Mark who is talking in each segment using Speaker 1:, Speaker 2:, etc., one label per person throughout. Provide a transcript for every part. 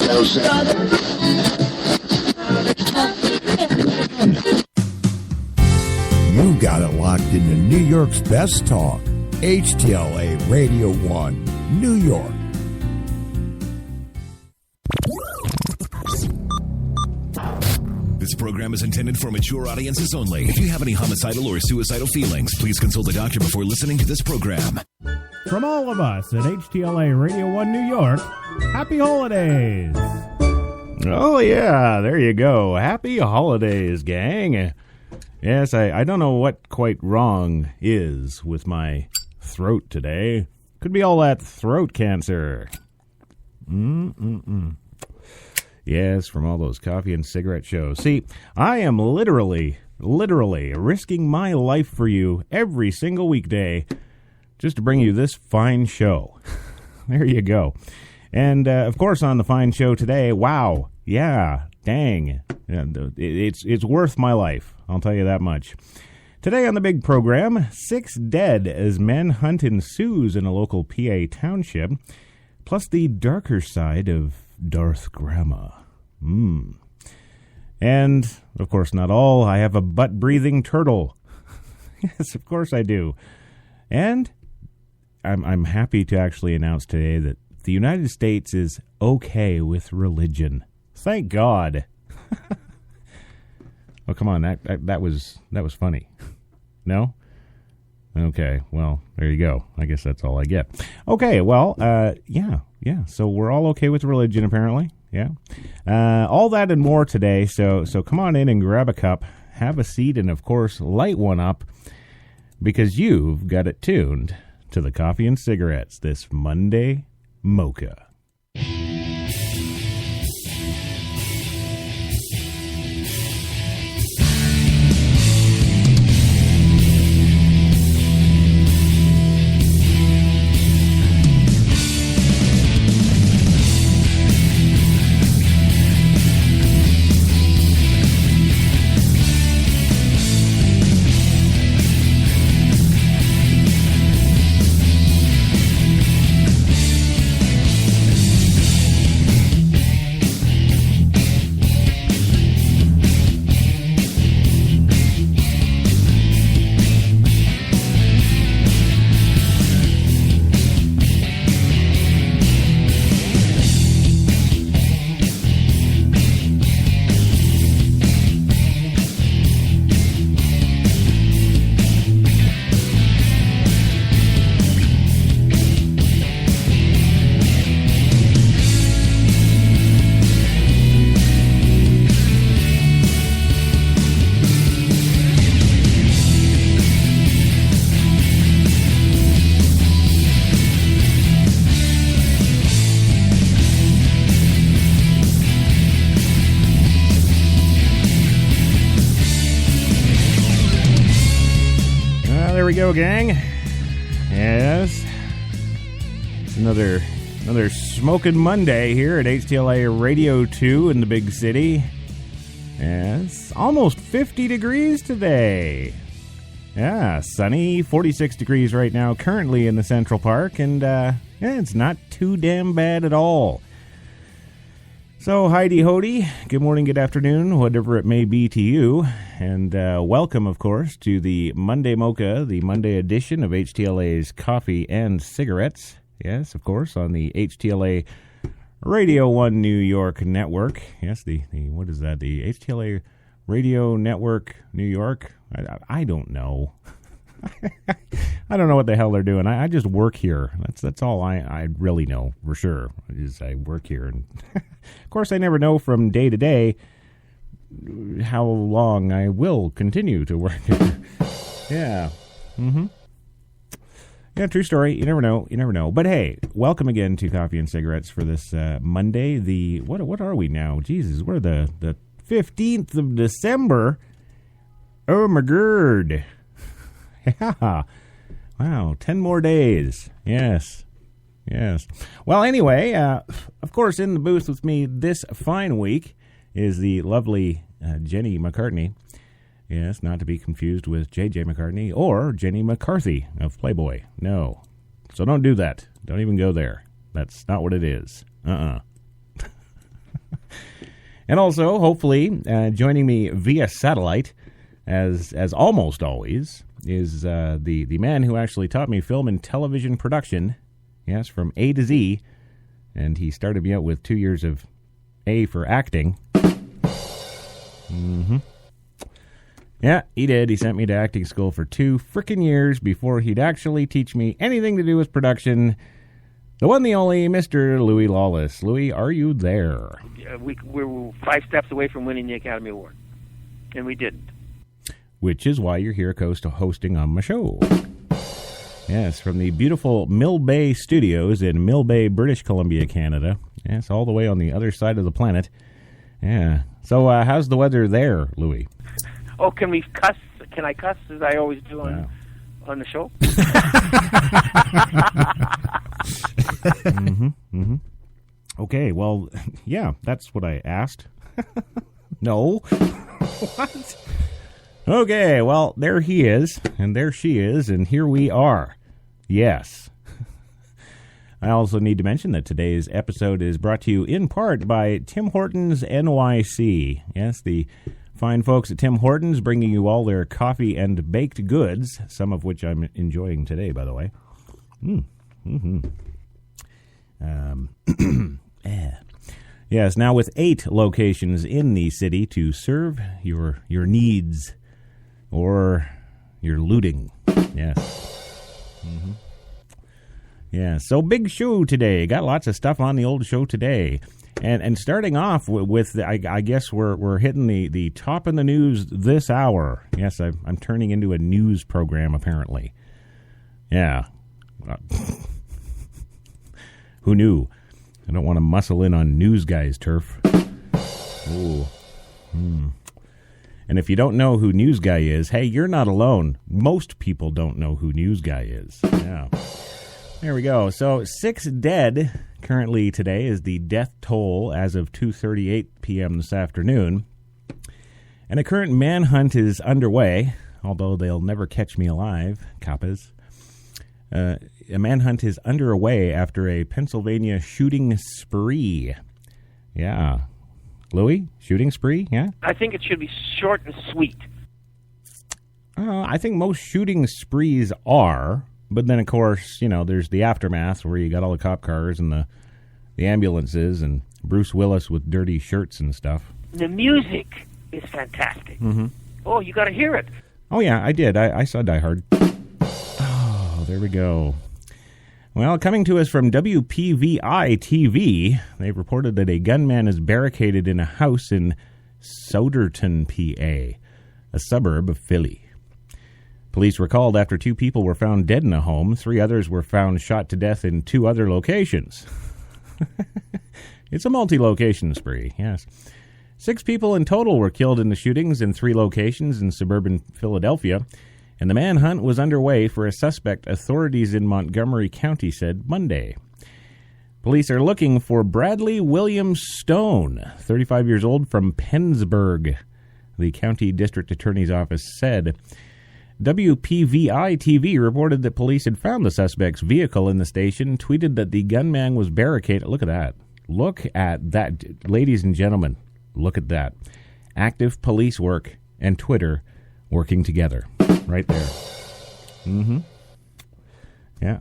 Speaker 1: You got it locked into New York's best talk, HTLA Radio 1, New York.
Speaker 2: This program is intended for mature audiences only. If you have any homicidal or suicidal feelings, please consult a doctor before listening to this program.
Speaker 3: From all of us at HTLA Radio 1 New York, happy holidays! Oh yeah, there you go. Happy holidays, gang. Yes, I don't know what quite wrong is with my throat today. Could be all that throat cancer. Yes, from all those coffee and cigarette shows. See, I am literally risking my life for you every single weekday just to bring you this fine show. There you go. And, of course, on the fine show today, wow, yeah, dang, it's worth my life, I'll tell you that much. Today on the big program, 6 dead as men hunt ensues in a local PA township, plus the darker side of Darth Grandma. And, of course, not all. I have a butt-breathing turtle. Yes, of course I do. And I'm happy to actually announce today that the United States is okay with religion. Thank God. Oh, come on, that was funny. No? Okay, well, there you go. I guess that's all I get. Okay, well, yeah. So we're all okay with religion, apparently. Yeah. All that and more today. So come on in and grab a cup, have a seat, and of course, light one up, because you've got it tuned to the Coffee and Cigarettes this Monday Mocha. Go, gang. Yes, it's another smoking Monday here at HTLA Radio 2 in the big city. Yes, almost 50 degrees today. Yeah, sunny, 46 degrees right now currently in the Central Park, and yeah, it's not too damn bad at all. So, heidi-hody, good morning, good afternoon, whatever it may be to you, and welcome, of course, to the Monday Mocha, the Monday edition of HTLA's Coffee and Cigarettes. Yes, of course, on the HTLA Radio 1 New York network. Yes, the what is that, the HTLA Radio Network New York? I don't know. I don't know what the hell they're doing. I just work here. That's all I really know for sure. I work here, and of course I never know from day to day how long I will continue to work here. Yeah. Yeah, true story. You never know. But hey, welcome again to Coffee and Cigarettes for this Monday. The what are we now? Jesus, we're the 15th of December. Oh my god. Yeah. Wow, 10 more days. Yes. Well, anyway, of course, in the booth with me this fine week is the lovely Jenny McCartney. Yes, not to be confused with J.J. McCartney or Jenny McCarthy of Playboy. No. So don't do that. Don't even go there. That's not what it is. And also, hopefully, joining me via satellite, as almost always, is the man who actually taught me film and television production. Yes, from A to Z. And he started me out with 2 years of A for acting. Mm-hmm. Yeah, he did. He sent me to acting school for 2 frickin' years before he'd actually teach me anything to do with production. The one, the only, Mr. Louis Lawless. Louis, are you there?
Speaker 4: We were 5 steps away from winning the Academy Award, and we didn't.
Speaker 3: Which is why you're here hosting on my show. Yes, from the beautiful Mill Bay Studios in Mill Bay, British Columbia, Canada. Yes, all the way on the other side of the planet. Yeah. So how's the weather there, Louis?
Speaker 4: Oh, can we cuss? Can I cuss as I always do on the show?
Speaker 3: Okay, well, yeah, that's what I asked. No. What? Okay, well, there he is, and there she is, and here we are. Yes. I also need to mention that today's episode is brought to you in part by Tim Hortons NYC. Yes, the fine folks at Tim Hortons bringing you all their coffee and baked goods, some of which I'm enjoying today, by the way. Yes, now with 8 locations in the city to serve your needs or your looting. Yes. Yeah, so big show today. Got lots of stuff on the old show today. And starting off with I guess we're hitting the top in the news this hour. Yes, I'm turning into a news program, apparently. Yeah. Who knew? I don't want to muscle in on news guys' turf. Ooh. And if you don't know who News Guy is, hey, you're not alone. Most people don't know who News Guy is. Yeah. There we go. So 6 dead currently today is the death toll as of 2:38 p.m. this afternoon. And a current manhunt is underway, although they'll never catch me alive, coppers. A manhunt is underway after a Pennsylvania shooting spree. Yeah. Louis, shooting spree, yeah?
Speaker 4: I think it should be short and sweet.
Speaker 3: I think most shooting sprees are, but then, of course, there's the aftermath where you got all the cop cars and the ambulances and Bruce Willis with dirty shirts and stuff.
Speaker 4: The music is fantastic. Oh, you got to hear it.
Speaker 3: Oh, yeah, I did. I saw Die Hard. Oh, there we go. Well, coming to us from WPVI-TV, they've reported that a gunman is barricaded in a house in Souderton, PA, a suburb of Philly. Police were called after 2 people were found dead in a home. 3 others were found shot to death in 2 other locations. It's a multi-location spree, yes. 6 people in total were killed in the shootings in 3 locations in suburban Philadelphia, and the manhunt was underway for a suspect, authorities in Montgomery County said Monday. Police are looking for Bradley William Stone, 35 years old, from Pennsburg, the county district attorney's office said. WPVI-TV reported that police had found the suspect's vehicle in the station, tweeted that the gunman was barricaded. Look at that. Look at that. Ladies and gentlemen, look at that. Active police work and Twitter working together. Right there. Yeah.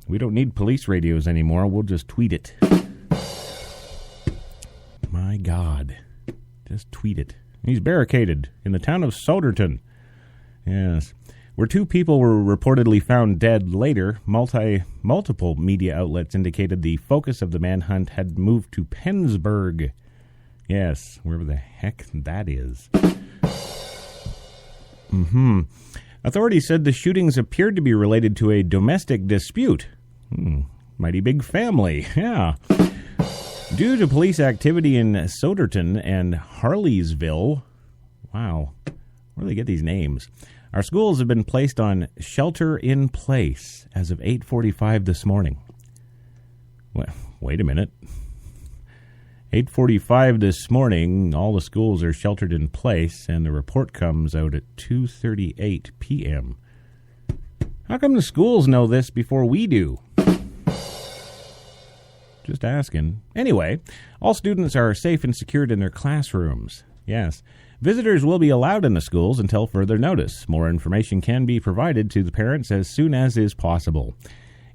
Speaker 3: We don't need police radios anymore. We'll just tweet it. My God. Just tweet it. He's barricaded in the town of Souderton. Yes. Where 2 people were reportedly found dead later, multiple media outlets indicated the focus of the manhunt had moved to Pennsburg. Yes, wherever the heck that is. Authorities said the shootings appeared to be related to a domestic dispute. Mighty big family, yeah. Due to police activity in Souderton and Harleysville, wow, where do they get these names? Our schools have been placed on shelter in place as of 8:45 this morning. Wait a minute. 8:45 this morning, all the schools are sheltered in place, and the report comes out at 2:38 p.m. How come the schools know this before we do? Just asking. Anyway, all students are safe and secured in their classrooms. Yes. Visitors will be allowed in the schools until further notice. More information can be provided to the parents as soon as is possible.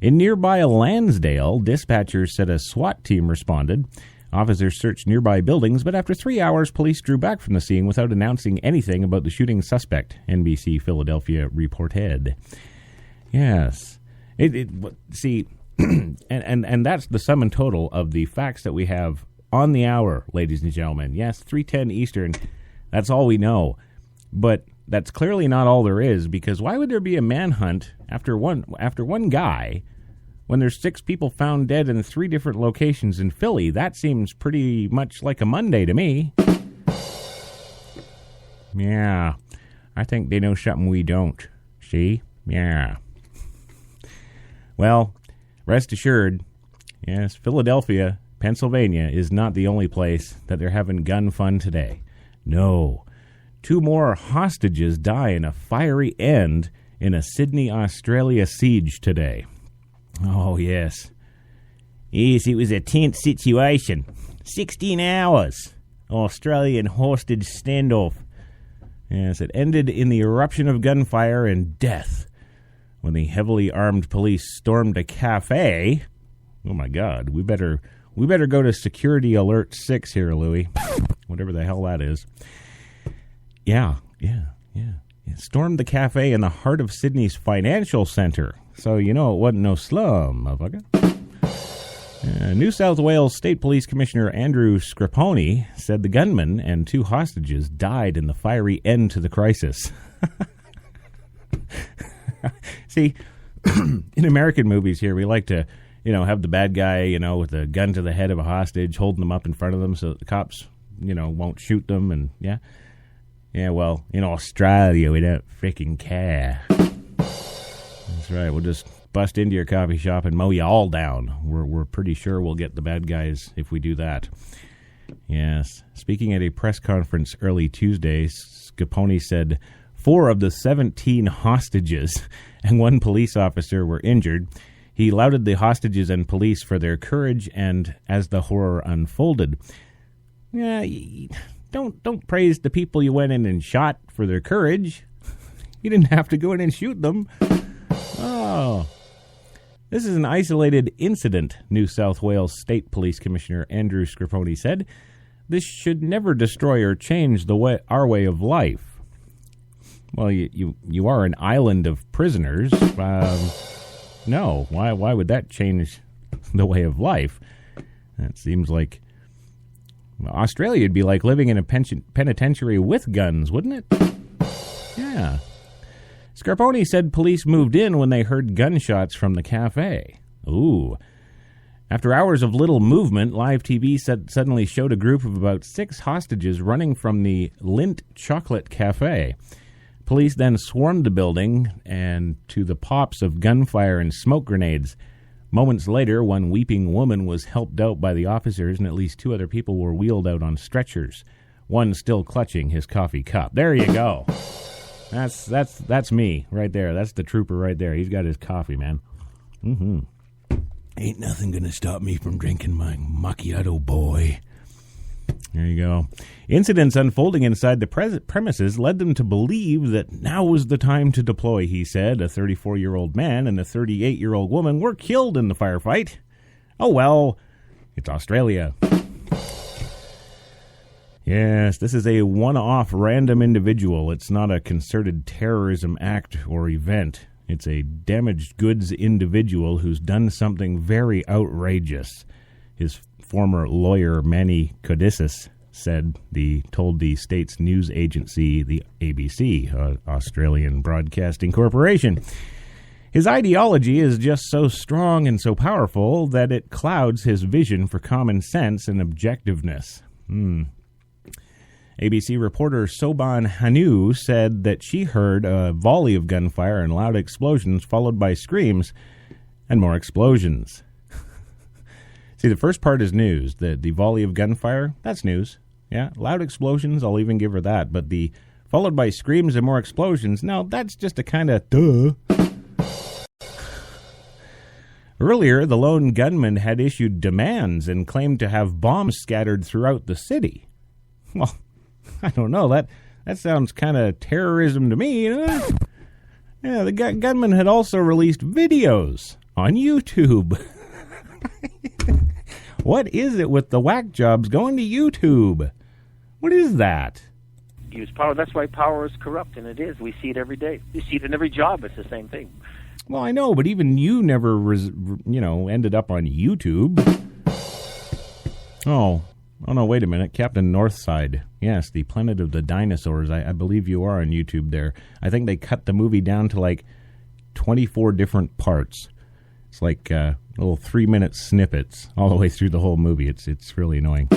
Speaker 3: In nearby Lansdale, dispatchers said a SWAT team responded. Officers searched nearby buildings, but after 3 hours, police drew back from the scene without announcing anything about the shooting suspect, NBC Philadelphia reported. Yes. See, and that's the sum and total of the facts that we have on the hour, ladies and gentlemen. Yes, 3:10 Eastern. That's all we know. But that's clearly not all there is, because why would there be a manhunt after one guy when there's 6 people found dead in 3 different locations in Philly? That seems pretty much like a Monday to me. Yeah, I think they know something we don't. See? Yeah. Well, rest assured, yes, Philadelphia, Pennsylvania is not the only place that they're having gun fun today. No. 2 more hostages die in a fiery end in a Sydney, Australia siege today. Oh, yes. Yes, it was a tense situation. 16 hours. Australian hostage standoff. Yes, it ended in the eruption of gunfire and death when the heavily armed police stormed a cafe. Oh, my God. We better go to Security Alert 6 here, Louie. Whatever the hell that is. Yeah. Stormed the cafe in the heart of Sydney's financial centre. So, you know, it wasn't no slum, motherfucker. New South Wales State Police Commissioner Andrew Scriponi said the gunman and 2 hostages died in the fiery end to the crisis. See, in American movies here, we like to, have the bad guy, with a gun to the head of a hostage, holding them up in front of them so that the cops, won't shoot them. And, yeah, well, in Australia, we don't freaking care. That's right. We'll just bust into your coffee shop and mow you all down. We're pretty sure we'll get the bad guys if we do that. Yes. Speaking at a press conference early Tuesday, Schiavone said 4 of the 17 hostages and 1 police officer were injured. He lauded the hostages and police for their courage and as the horror unfolded. Yeah, don't praise the people you went in and shot for their courage. You didn't have to go in and shoot them. Oh. This is an isolated incident, New South Wales State Police Commissioner Andrew Scriponi said. This should never destroy or change our way of life. Well, you are an island of prisoners. No, why would that change the way of life? That seems like Australia would be like living in a penitentiary with guns, wouldn't it? Yeah. Scarponi said police moved in when they heard gunshots from the cafe. Ooh. After hours of little movement, live TV suddenly showed a group of about 6 hostages running from the Lindt Chocolate Cafe. Police then swarmed the building and to the pops of gunfire and smoke grenades. Moments later, one weeping woman was helped out by the officers and at least 2 other people were wheeled out on stretchers, one still clutching his coffee cup. There you go. That's me right there. That's the trooper right there. He's got his coffee, man. Mm-hmm. Ain't nothing gonna stop me from drinking my macchiato, boy. There you go. Incidents unfolding inside the premises led them to believe that now was the time to deploy, he said. A 34-year-old man and a 38-year-old woman were killed in the firefight. Oh, well, it's Australia. Yes, this is a one-off random individual. It's not a concerted terrorism act or event. It's a damaged goods individual who's done something very outrageous. His former lawyer, Manny Codicis, told the state's news agency, the ABC, Australian Broadcasting Corporation. His ideology is just so strong and so powerful that it clouds his vision for common sense and objectiveness. ABC reporter Soban Hanu said that she heard a volley of gunfire and loud explosions followed by screams and more explosions. See, the first part is news. The volley of gunfire, that's news. Yeah, loud explosions, I'll even give her that. But the followed by screams and more explosions, no, that's just a kind of duh. Earlier, the lone gunman had issued demands and claimed to have bombs scattered throughout the city. Well, I don't know. That sounds kind of terrorism to me. Yeah, the gunman had also released videos on YouTube. What is it with the whack jobs going to YouTube? What is that?
Speaker 4: Use power. That's why power is corrupt, and it is. We see it every day. We see it in every job. It's the same thing.
Speaker 3: Well, I know, but even you never, ended up on YouTube. Oh no, wait a minute. Captain Northside. Yes, the Planet of the Dinosaurs. I believe you are on YouTube there. I think they cut the movie down to like 24 different parts. It's like little 3-minute snippets all the way through the whole movie. It's really annoying.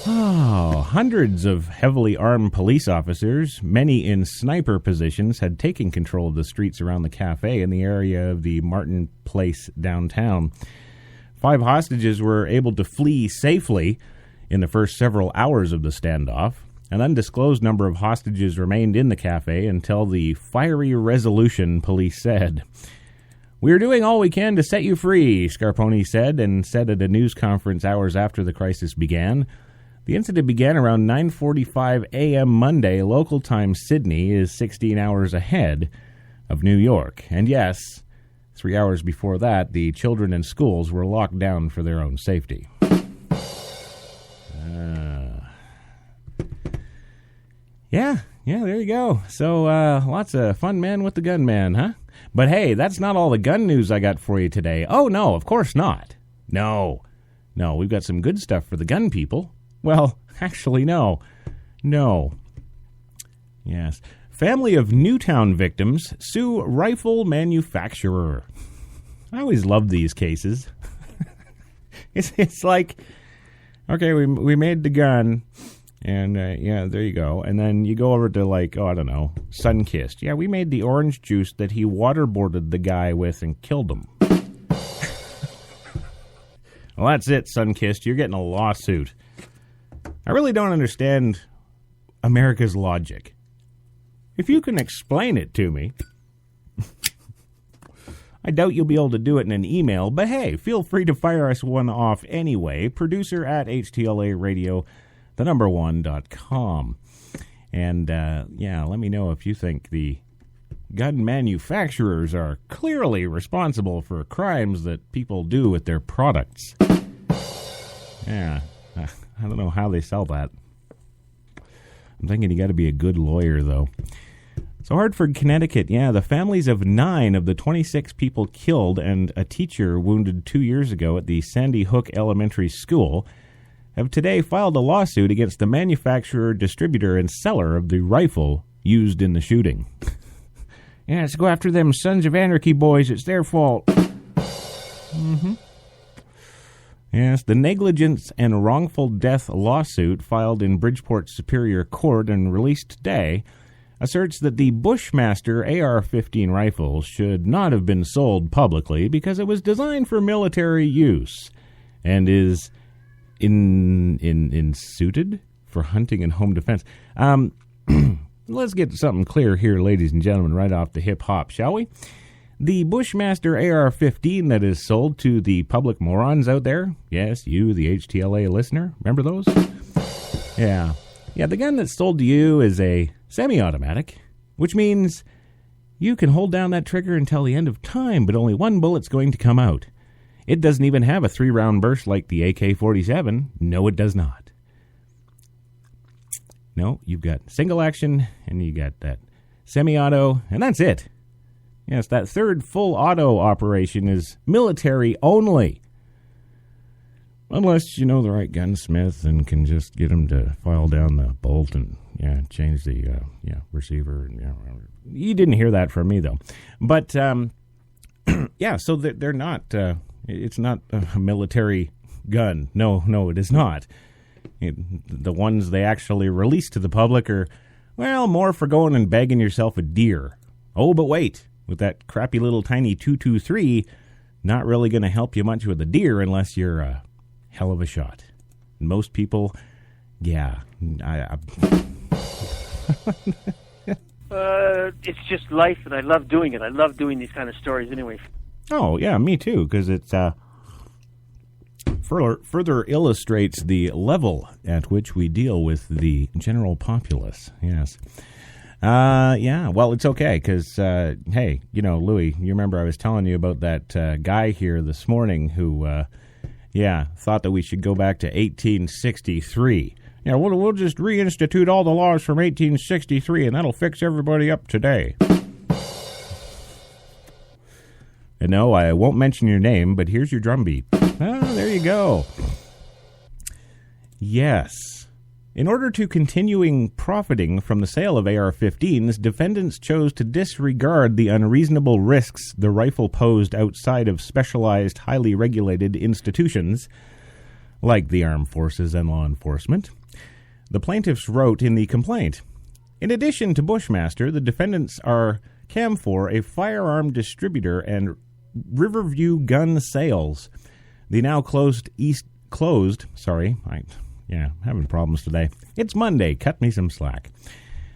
Speaker 3: Oh, hundreds of heavily armed police officers, many in sniper positions, had taken control of the streets around the cafe in the area of the Martin Place downtown. 5 hostages were able to flee safely in the first several hours of the standoff. An undisclosed number of hostages remained in the cafe until the fiery resolution, police said. "We are doing all we can to set you free," Scarponi said, and said at a news conference hours after the crisis began. The incident began around 9:45 a.m. Monday. Local time Sydney is 16 hours ahead of New York. And yes, 3 hours before that, the children in schools were locked down for their own safety. Yeah, there you go. So lots of fun man with the gun man, huh? But hey, that's not all the gun news I got for you today. Oh, no, of course not. No, we've got some good stuff for the gun people. Well, actually, no. Yes. Family of Newtown victims sue rifle manufacturer. I always love these cases. It's like, okay, we made the gun, and there you go. And then you go over to Sunkist. Yeah, we made the orange juice that he waterboarded the guy with and killed him. Well, that's it, Sunkist. You're getting a lawsuit. I really don't understand America's logic. If you can explain it to me, I doubt you'll be able to do it in an email, but hey, feel free to fire us one off anyway. Producer at HTLAradio1.com. And, let me know if you think the gun manufacturers are clearly responsible for crimes that people do with their products. Yeah. I don't know how they sell that. I'm thinking you got to be a good lawyer, though. So Hartford, Connecticut, the families of 9 of the 26 people killed and a teacher wounded 2 years ago at the Sandy Hook Elementary School have today filed a lawsuit against the manufacturer, distributor, and seller of the rifle used in the shooting. Let's go after them Sons of Anarchy boys. It's their fault. Mm-hmm. Yes, the negligence and wrongful death lawsuit filed in Bridgeport Superior Court and released today asserts that the Bushmaster AR-15 rifle should not have been sold publicly because it was designed for military use and is suited for hunting and home defense. Let's get something clear here, ladies and gentlemen, right off the hip-hop, shall we? The Bushmaster AR-15 that is sold to the public morons out there, yes, you, the HTLA listener, remember those? Yeah, the gun that's sold to you is a semi-automatic, which means you can hold down that trigger until the end of time, but only one bullet's going to come out. It doesn't even have a 3-round burst like the AK-47. No, it does not. No, you've got single action, and you got that semi-auto, and that's it. Yes, that third full auto operation is military only. Unless you know the right gunsmith and can just get him to file down the bolt and change the receiver. You didn't hear that from me, though. But, so they're not, it's not a military gun. No, it is not. The ones they actually release to the public are, more for going and bagging yourself a deer. Oh, but wait. With that crappy little tiny 223, not really going to help you much with a deer unless you're a hell of a shot. And most people,
Speaker 4: it's just life, and I love doing it. I love doing these kind of stories anyway.
Speaker 3: Oh, yeah, me too, because it's further illustrates the level at which we deal with the general populace. Yes. Yeah, well, it's okay, because, hey, Louis, you remember I was telling you about that guy here this morning who, thought that we should go back to 1863. Yeah, we'll just reinstitute all the laws from 1863, and that'll fix everybody up today. And no, I won't mention your name, but here's your drum beat. There you go. Yes. In order to continuing profiting from the sale of AR-15s, defendants chose to disregard the unreasonable risks the rifle posed outside of specialized, highly regulated institutions, like the armed forces and law enforcement. The plaintiffs wrote in the complaint, in addition to Bushmaster, the defendants are Camfor, a firearm distributor, and Riverview Gun Sales. The now having problems today. It's Monday. Cut me some slack.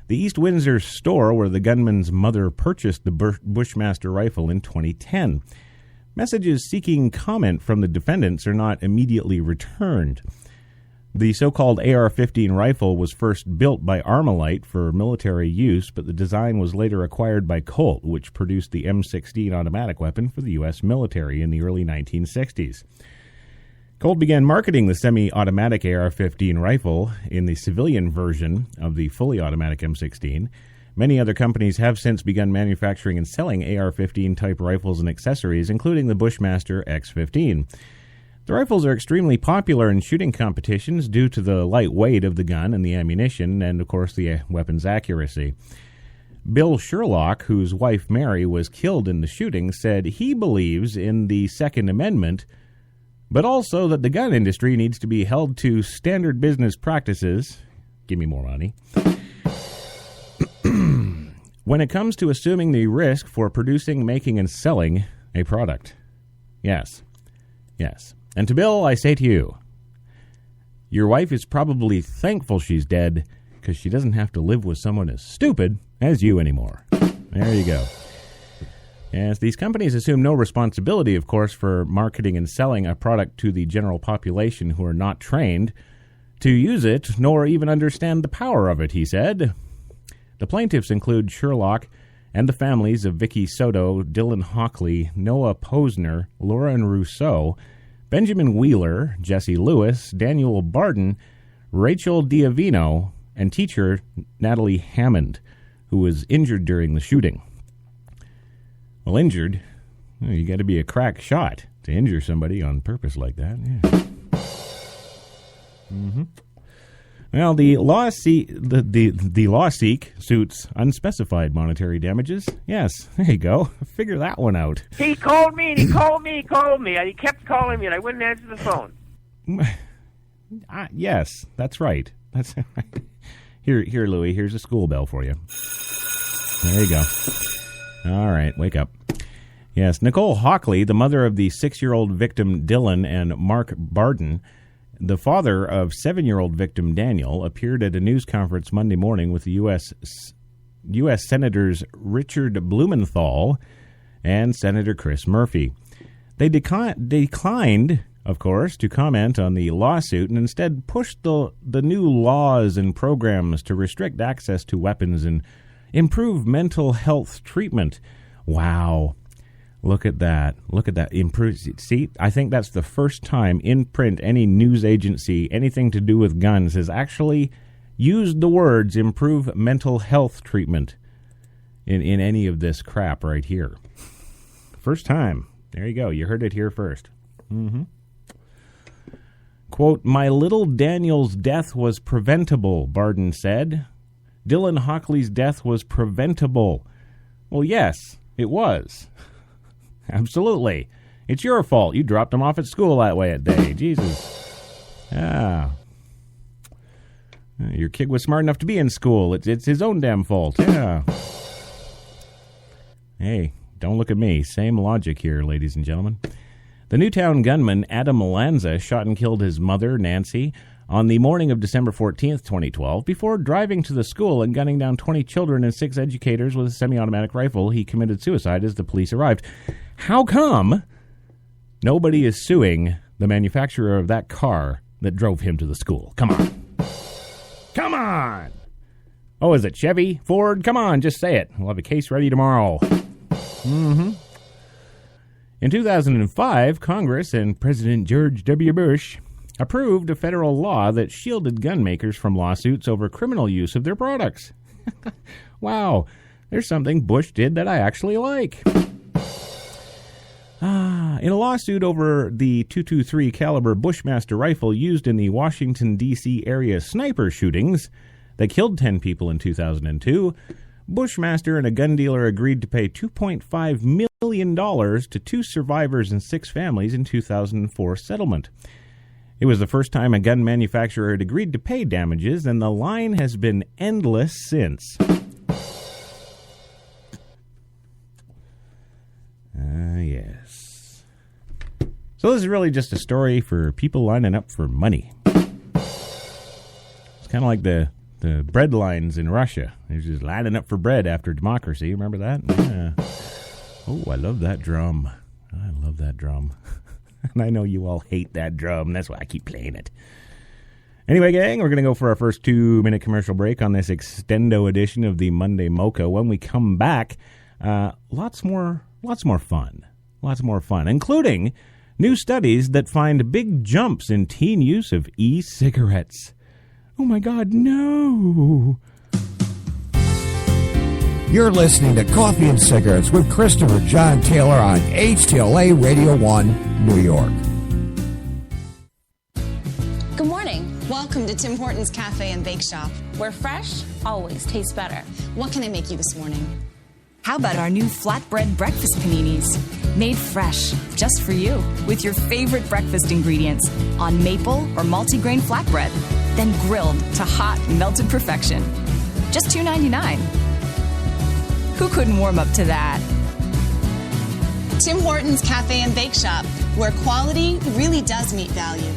Speaker 3: The East Windsor store where the gunman's mother purchased the Bushmaster rifle in 2010. Messages seeking comment from the defendants are not immediately returned. The so-called AR-15 rifle was first built by Armalite for military use, but the design was later acquired by Colt, which produced the M16 automatic weapon for the U.S. military in the early 1960s. Colt began marketing the semi-automatic AR-15 rifle in the civilian version of the fully automatic M16. Many other companies have since begun manufacturing and selling AR-15 type rifles and accessories, including the Bushmaster X-15. The rifles are extremely popular in shooting competitions due to the light weight of the gun and the ammunition, and of course the weapon's accuracy. Bill Sherlock, whose wife Mary was killed in the shooting, said he believes in the Second Amendment, but also that the gun industry needs to be held to standard business practices. Give me more money. When it comes to assuming the risk for producing, making, and selling a product. Yes. And to Bill, I say to you, your wife is probably thankful she's dead because she doesn't have to live with someone as stupid as you anymore. There you go. Yes, these companies assume no responsibility, of course, for marketing and selling a product to the general population who are not trained to use it, nor even understand the power of it, he said. The plaintiffs include Sherlock and the families of Vicky Soto, Dylan Hockley, Noah Posner, Lauren Rousseau, Benjamin Wheeler, Jesse Lewis, Daniel Barden, Rachel Diavino, and teacher Natalie Hammond, who was injured during the shooting. Well, injured? Well, you got to be a crack shot to injure somebody on purpose like that. Yeah. Well, the law suits unspecified monetary damages. Yes, there you go. Figure that one out.
Speaker 4: He called me, and he called me. He kept calling me, and I wouldn't answer the phone.
Speaker 3: Yes, that's right. That's right. Here, Louie, here's a school bell for you. There you go. All right, wake up. Yes, Nicole Hockley, the mother of the 6-year-old victim Dylan and Mark Barden, the father of 7-year-old victim Daniel, appeared at a news conference Monday morning with the U.S. Senators Richard Blumenthal and Senator Chris Murphy. They declined, of course, to comment on the lawsuit and instead pushed the new laws and programs to restrict access to weapons and improve mental health treatment. Wow. Look at that. See, I think that's the first time in print any news agency, anything to do with guns, has actually used the words improve mental health treatment in any of this crap right here. First time. There you go. You heard it here first. Quote, my little Daniel's death was preventable, Barden said. Dylan Hockley's death was preventable. Well, yes, it was. Absolutely. It's your fault. You dropped him off at school that way at day. Jesus. Yeah. Your kid was smart enough to be in school. It's his own damn fault. Yeah. Hey, don't look at me. Same logic here, ladies and gentlemen. The Newtown gunman, Adam Lanza, shot and killed his mother, Nancy, on the morning of December 14th, 2012, before driving to the school and gunning down 20 children and 6 educators with a semi-automatic rifle, he committed suicide as the police arrived. How come nobody is suing the manufacturer of that car that drove him to the school? Come on. Come on! Oh, is it Chevy? Ford? Come on, just say it. We'll have a case ready tomorrow. In 2005, Congress and President George W. Bush approved a federal law that shielded gun makers from lawsuits over criminal use of their products. Wow, there's something Bush did that I actually like. In a lawsuit over the .223 caliber Bushmaster rifle used in the Washington, D.C. area sniper shootings that killed 10 people in 2002, Bushmaster and a gun dealer agreed to pay $2.5 million to 2 survivors and 6 families in 2004 settlement. It was the first time a gun manufacturer had agreed to pay damages, and the line has been endless since. Yes. So this is really just a story for people lining up for money. It's kind of like the bread lines in Russia. They're just lining up for bread after democracy. Remember that? Yeah. Oh, I love that drum. I love that drum. And I know you all hate that drum. That's why I keep playing it. Anyway, gang, we're going to go for our first 2-minute commercial break on this extendo edition of the Monday Mocha. When we come back, lots more fun. Lots more fun, including new studies that find big jumps in teen use of e-cigarettes. Oh, my God, no.
Speaker 1: You're listening to Coffee and Cigarettes with Christopher John Taylor on HTLA Radio 1, New York.
Speaker 5: Good morning. Welcome to Tim Hortons Cafe and Bake Shop,
Speaker 6: where fresh always tastes better.
Speaker 5: What can I make you this morning?
Speaker 7: How about our new flatbread breakfast paninis? Made fresh, just for you, with your favorite breakfast ingredients on maple or multigrain flatbread, then grilled to hot, melted perfection. Just $2.99. Who couldn't warm up to that?
Speaker 5: Tim Hortons Cafe and Bake Shop, where quality really does meet value.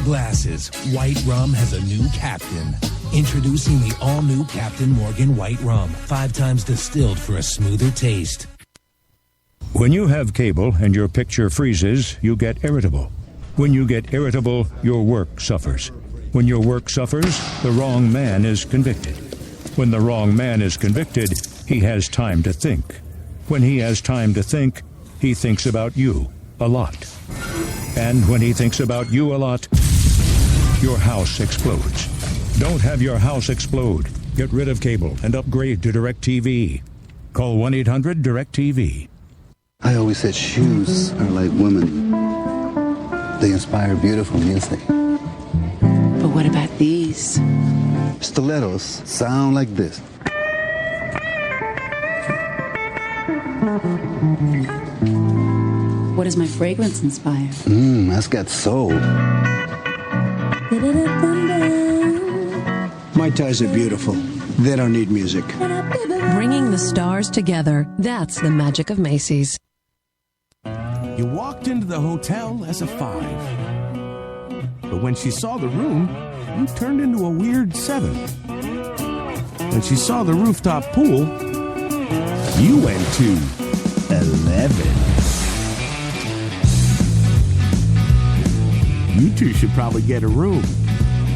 Speaker 8: Glasses. White Rum has a new captain. Introducing the all-new Captain Morgan White Rum, 5 times distilled for a smoother taste.
Speaker 9: When you have cable and your picture freezes, you get irritable. When you get irritable, your work suffers. When your work suffers, the wrong man is convicted. When the wrong man is convicted, he has time to think. When he has time to think, he thinks about you a lot. And when he thinks about you a lot, your house explodes. Don't have your house explode. Get rid of cable and upgrade to DirecTV. Call 1-800-DirecTV.
Speaker 10: I always said shoes are like women. They inspire beautiful music.
Speaker 11: But what about these?
Speaker 10: Stilettos sound like this.
Speaker 11: What does my fragrance inspire?
Speaker 10: That's got soul.
Speaker 12: My ties are beautiful. They don't need music.
Speaker 13: Bringing the stars together. That's the magic of Macy's.
Speaker 14: You walked into the hotel as a 5. But when she saw the room, you turned into a weird 7. When she saw the rooftop pool, you went to 11. You two should probably get a room.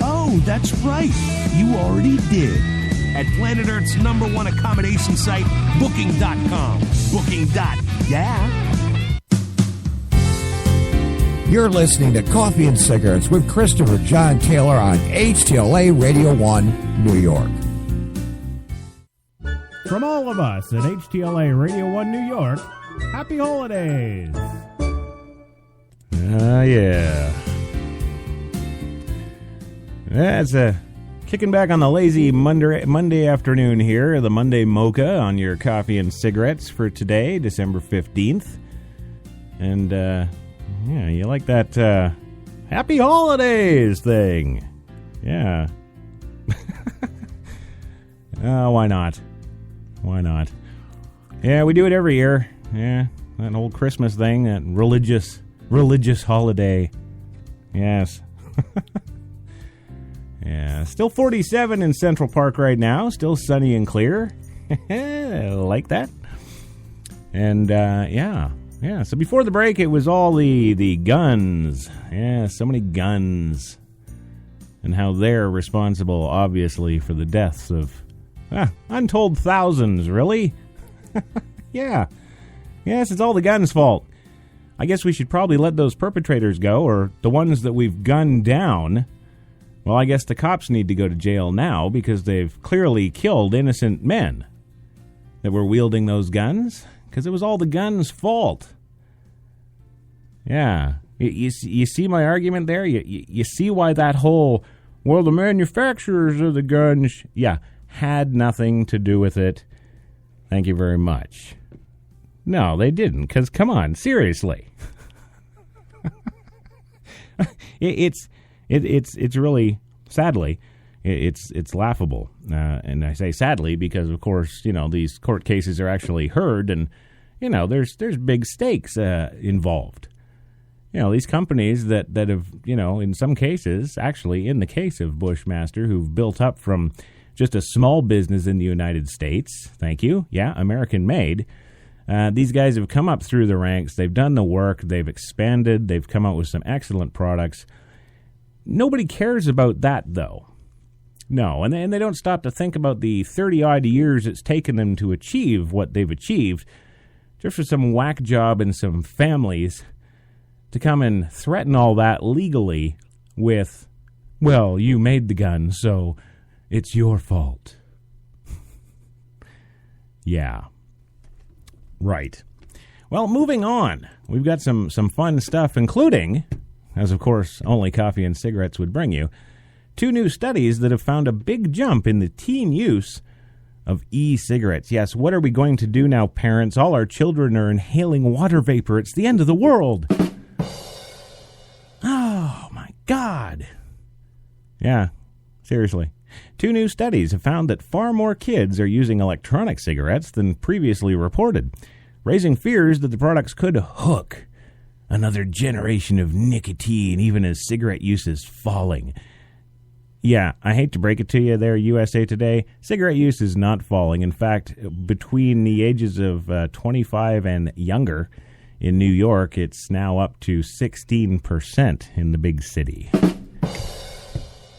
Speaker 14: Oh, that's right. You already did. At Planet Earth's #1 accommodation site, Booking.com. Booking.yeah.
Speaker 1: You're listening to Coffee and Cigarettes with Christopher John Taylor on HTLA Radio 1, New York.
Speaker 3: From all of us at HTLA Radio 1 New York, happy holidays! Yeah. That's a Kicking back on the lazy Monday afternoon here, the Monday Mocha on your coffee and cigarettes for today, December 15th. And, yeah, you like that Happy Holidays thing. Yeah. Why not? Why not? Yeah, we do it every year. Yeah, that old Christmas thing, that religious holiday. Yes. Yeah, still 47 in Central Park right now. Still sunny and clear. Like that. And, yeah. So before the break, it was all the guns. Yeah, so many guns. And how they're responsible, obviously, for the deaths of untold thousands, really? Yeah. Yes, it's all the guns' fault. I guess we should probably let those perpetrators go, or the ones that we've gunned down. Well, I guess the cops need to go to jail now because they've clearly killed innocent men that were wielding those guns, because it was all the guns' fault. Yeah. You see my argument there? You see why that whole, well, the manufacturers of the guns, had nothing to do with it. Thank you very much. No, they didn't, because, come on, seriously. It's really, sadly, it's laughable. And I say sadly because, of course, these court cases are actually heard, and, there's big stakes involved. These companies that have, in some cases, actually in the case of Bushmaster, who've built up from just a small business in the United States, thank you, American made, these guys have come up through the ranks, they've done the work, they've expanded, they've come out with some excellent products. Nobody cares about that, though. No, and they don't stop to think about the 30-odd years it's taken them to achieve what they've achieved, just for some whack job and some families to come and threaten all that legally with, well, you made the gun, so it's your fault. Yeah. Right. Well, moving on. We've got some fun stuff, including, as of course only coffee and cigarettes would bring you, 2 new studies that have found a big jump in the teen use of e-cigarettes. Yes, what are we going to do now, parents? All our children are inhaling water vapor. It's the end of the world. Oh, my God. Yeah, seriously. 2 new studies have found that far more kids are using electronic cigarettes than previously reported, raising fears that the products could hook another generation of nicotine even as cigarette use is falling. Yeah, I hate to break it to you there, USA Today. Cigarette use is not falling. In fact, between the ages of 25 and younger in New York, it's now up to 16% in the big city.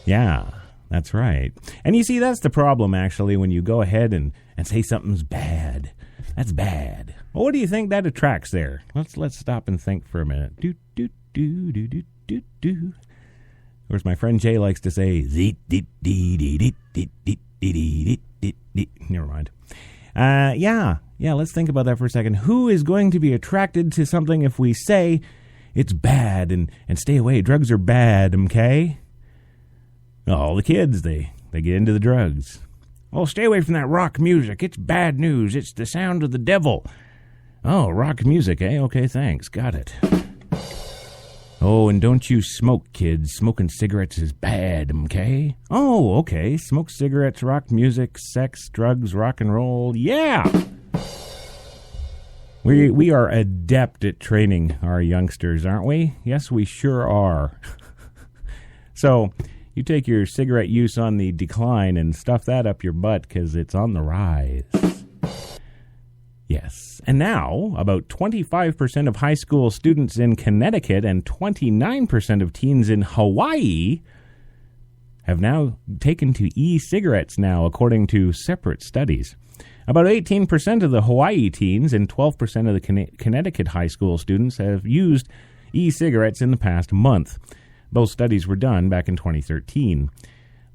Speaker 3: Yeah, that's right. And you see, that's the problem, actually, when you go ahead and say something's bad. That's bad. Well, what do you think that attracts there? Let's stop and think for a minute. Do, do, do, do, do, do, do. Or as my friend Jay likes to say, never mind. Yeah, let's think about that for a second. Who is going to be attracted to something if we say it's bad and stay away? Drugs are bad, okay? Oh, the kids, they get into the drugs. Oh, stay away from that rock music. It's bad news. It's the sound of the devil. Oh, rock music, eh? Okay, thanks. Got it. Oh, and don't you smoke, kids. Smoking cigarettes is bad, okay? Oh, okay. Smoke cigarettes, rock music, sex, drugs, rock and roll. Yeah! We are adept at training our youngsters, aren't we? Yes, we sure are. So, you take your cigarette use on the decline and stuff that up your butt because it's on the rise. Yes. And now, about 25% of high school students in Connecticut and 29% of teens in Hawaii have now taken to e-cigarettes now, according to separate studies. About 18% of the Hawaii teens and 12% of the Connecticut high school students have used e-cigarettes in the past month. Both studies were done back in 2013.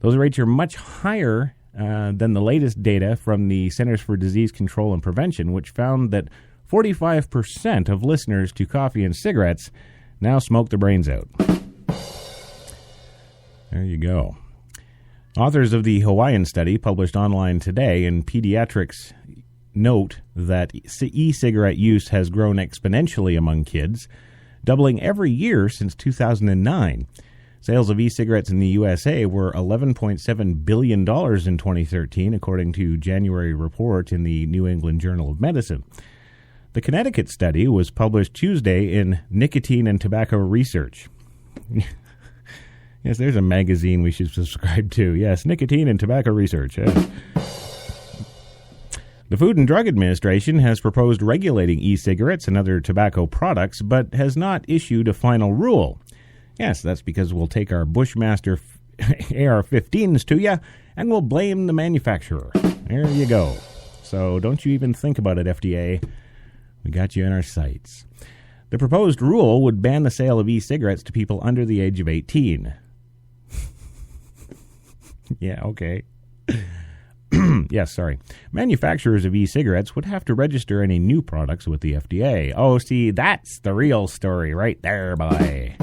Speaker 3: Those rates are much higher than the latest data from the Centers for Disease Control and Prevention, which found that 45% of listeners to coffee and cigarettes now smoke their brains out. There you go. Authors of the Hawaiian study, published online today in Pediatrics, note that e-cigarette use has grown exponentially among kids, doubling every year since 2009. Sales of e-cigarettes in the USA were $11.7 billion in 2013, according to January report in the New England Journal of Medicine. The Connecticut study was published Tuesday in Nicotine and Tobacco Research. Yes, there's a magazine we should subscribe to. Yes, Nicotine and Tobacco Research. Yes. The Food and Drug Administration has proposed regulating e-cigarettes and other tobacco products, but has not issued a final rule. Yes, that's because we'll take our Bushmaster AR-15s to you, and we'll blame the manufacturer. There you go. So don't you even think about it, FDA. We got you in our sights. The proposed rule would ban the sale of e-cigarettes to people under the age of 18. Yeah, okay. Yes, sorry. Manufacturers of e-cigarettes would have to register any new products with the FDA. Oh, see, that's the real story right there, boy.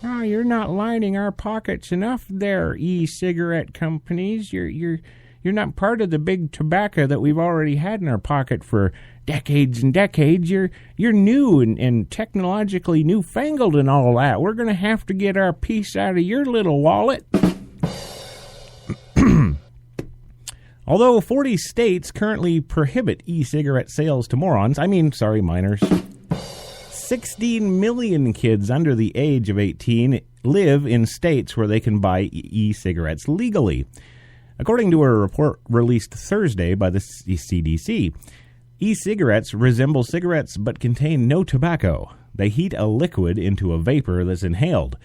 Speaker 3: Oh, you're not lining our pockets enough there, e-cigarette companies. You're not part of the big tobacco that we've already had in our pocket for decades and decades. You're new and technologically newfangled and all that. We're going to have to get our piece out of your little wallet. Although 40 states currently prohibit e-cigarette sales to minors, 16 million kids under the age of 18 live in states where they can buy e-cigarettes legally. According to a report released Thursday by the CDC, e-cigarettes resemble cigarettes but contain no tobacco. They heat a liquid into a vapor that's inhaled.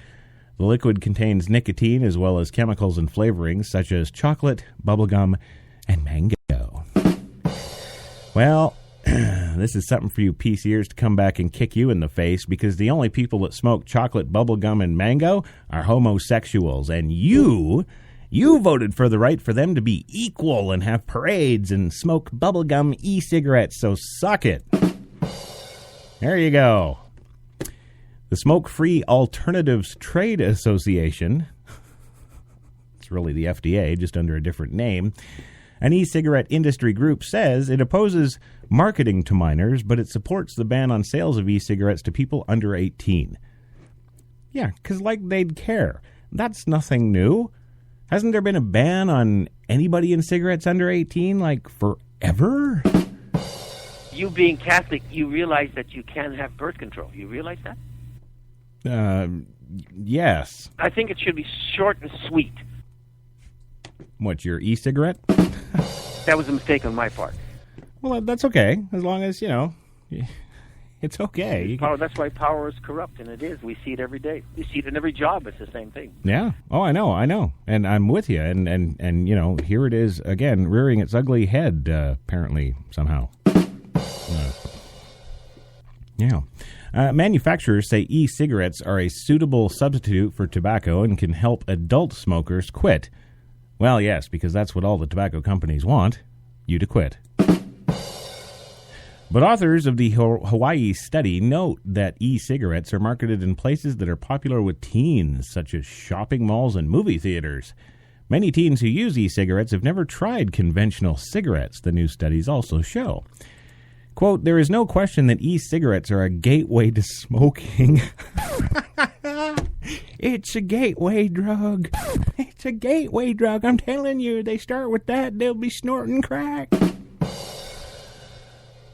Speaker 3: The liquid contains nicotine as well as chemicals and flavorings such as chocolate, bubblegum, and mango. Well, this is something for you PCers to come back and kick you in the face, because the only people that smoke chocolate, bubblegum, and mango are homosexuals, and you voted for the right for them to be equal and have parades and smoke bubblegum e-cigarettes, so suck it. There you go. The Smoke-Free Alternatives Trade Association, it's really the FDA, just under a different name, an e-cigarette industry group, says it opposes marketing to minors, but it supports the ban on sales of e-cigarettes to people under 18. Yeah, because they'd care. That's nothing new. Hasn't there been a ban on anybody in cigarettes under 18, forever?
Speaker 4: You being Catholic, you realize that you can have birth control. You realize that?
Speaker 3: Yes.
Speaker 4: I think it should be short and sweet.
Speaker 3: What, your e-cigarette?
Speaker 4: That was a mistake on my part.
Speaker 3: Well, that's okay, as long as, it's okay.
Speaker 4: That's why power is corrupt, and it is. We see it every day. We see it in every job. It's the same thing.
Speaker 3: Yeah. Oh, I know. And I'm with you. And here it is again, rearing its ugly head, apparently, somehow. Yeah. Manufacturers say e-cigarettes are a suitable substitute for tobacco and can help adult smokers quit. Well, yes, because that's what all the tobacco companies want, you to quit. But authors of the Hawaii study note that e-cigarettes are marketed in places that are popular with teens, such as shopping malls and movie theaters. Many teens who use e-cigarettes have never tried conventional cigarettes, the new studies also show. Quote, there is no question that e-cigarettes are a gateway to smoking. It's a gateway drug. It's a gateway drug. I'm telling you, they start with that, they'll be snorting crack.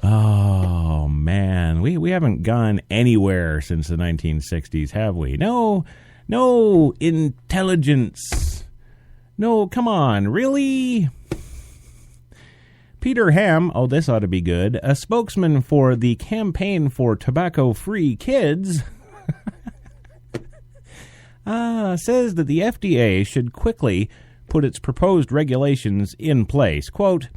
Speaker 3: Oh, man. We haven't gone anywhere since the 1960s, have we? No intelligence. No, come on, really? Peter Ham, oh, this ought to be good, a spokesman for the Campaign for Tobacco-Free Kids, says that the FDA should quickly put its proposed regulations in place. Quote,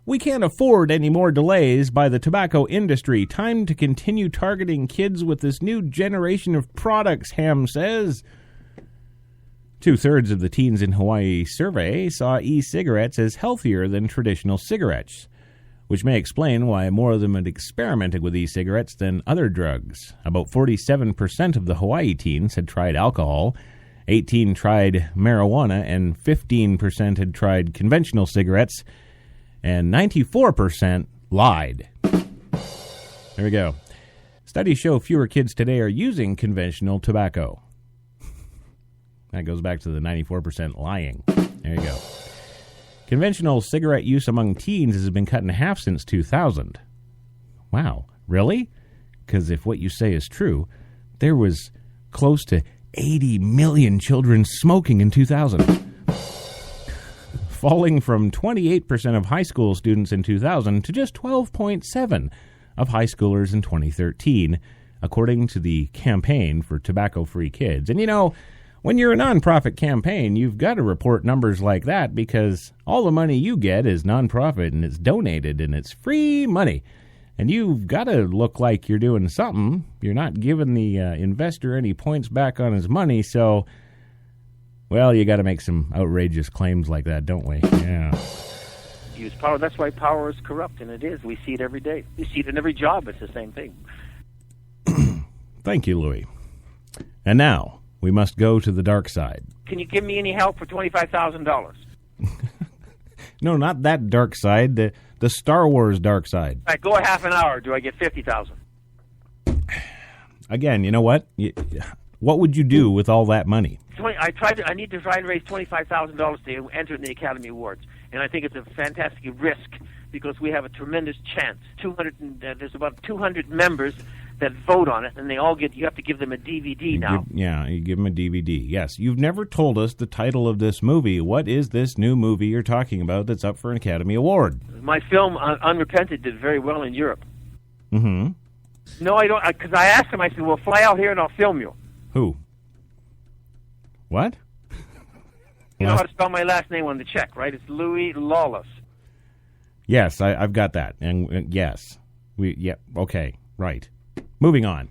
Speaker 3: we can't afford any more delays by the tobacco industry. Time to continue targeting kids with this new generation of products, Ham says. 2/3 of the teens in Hawaii survey saw e-cigarettes as healthier than traditional cigarettes, which may explain why more of them had experimented with e-cigarettes than other drugs. About 47% of the Hawaii teens had tried alcohol, 18 tried marijuana, and 15% had tried conventional cigarettes, and 94% lied. There we go. Studies show fewer kids today are using conventional tobacco. That goes back to the 94% lying. There you go. Conventional cigarette use among teens has been cut in half since 2000. Wow, really? Because if what you say is true, there was close to 80 million children smoking in 2000. Falling from 28% of high school students in 2000 to just 12.7% of high schoolers in 2013, according to the Campaign for Tobacco-Free Kids. And you know, when you're a nonprofit campaign, you've got to report numbers like that because all the money you get is nonprofit and it's donated and it's free money. And you've got to look like you're doing something. You're not giving the investor any points back on his money, so, well, you got to make some outrageous claims like that, don't we? Yeah.
Speaker 4: Use power. That's why power is corrupt, and it is. We see it every day. We see it in every job. It's the same thing.
Speaker 3: Thank you, Louis. And now, we must go to the dark side.
Speaker 4: Can you give me any help for $25,000?
Speaker 3: No, not that dark side. The Star Wars dark side.
Speaker 4: All right, go a half an hour. Do I get $50,000?
Speaker 3: Again, you know what? What would you do with all that money?
Speaker 4: I need to try and raise $25,000 to enter in the Academy Awards, and I think it's a fantastic risk because we have a tremendous chance. There's about 200 members that vote on it, and they all get. You have to give them a DVD now.
Speaker 3: You give them a DVD. Yes, you've never told us the title of this movie. What is this new movie you're talking about that's up for an Academy Award?
Speaker 4: My film Unrepented did very well in Europe.
Speaker 3: Mm-hmm.
Speaker 4: No, I don't, because I asked him. I said, "Well, fly out here and I'll film you."
Speaker 3: Who? What?
Speaker 4: You know how to spell my last name on the check, right? It's Louis Lawless.
Speaker 3: Yes, I've got that. And yes. Okay, right. Moving on.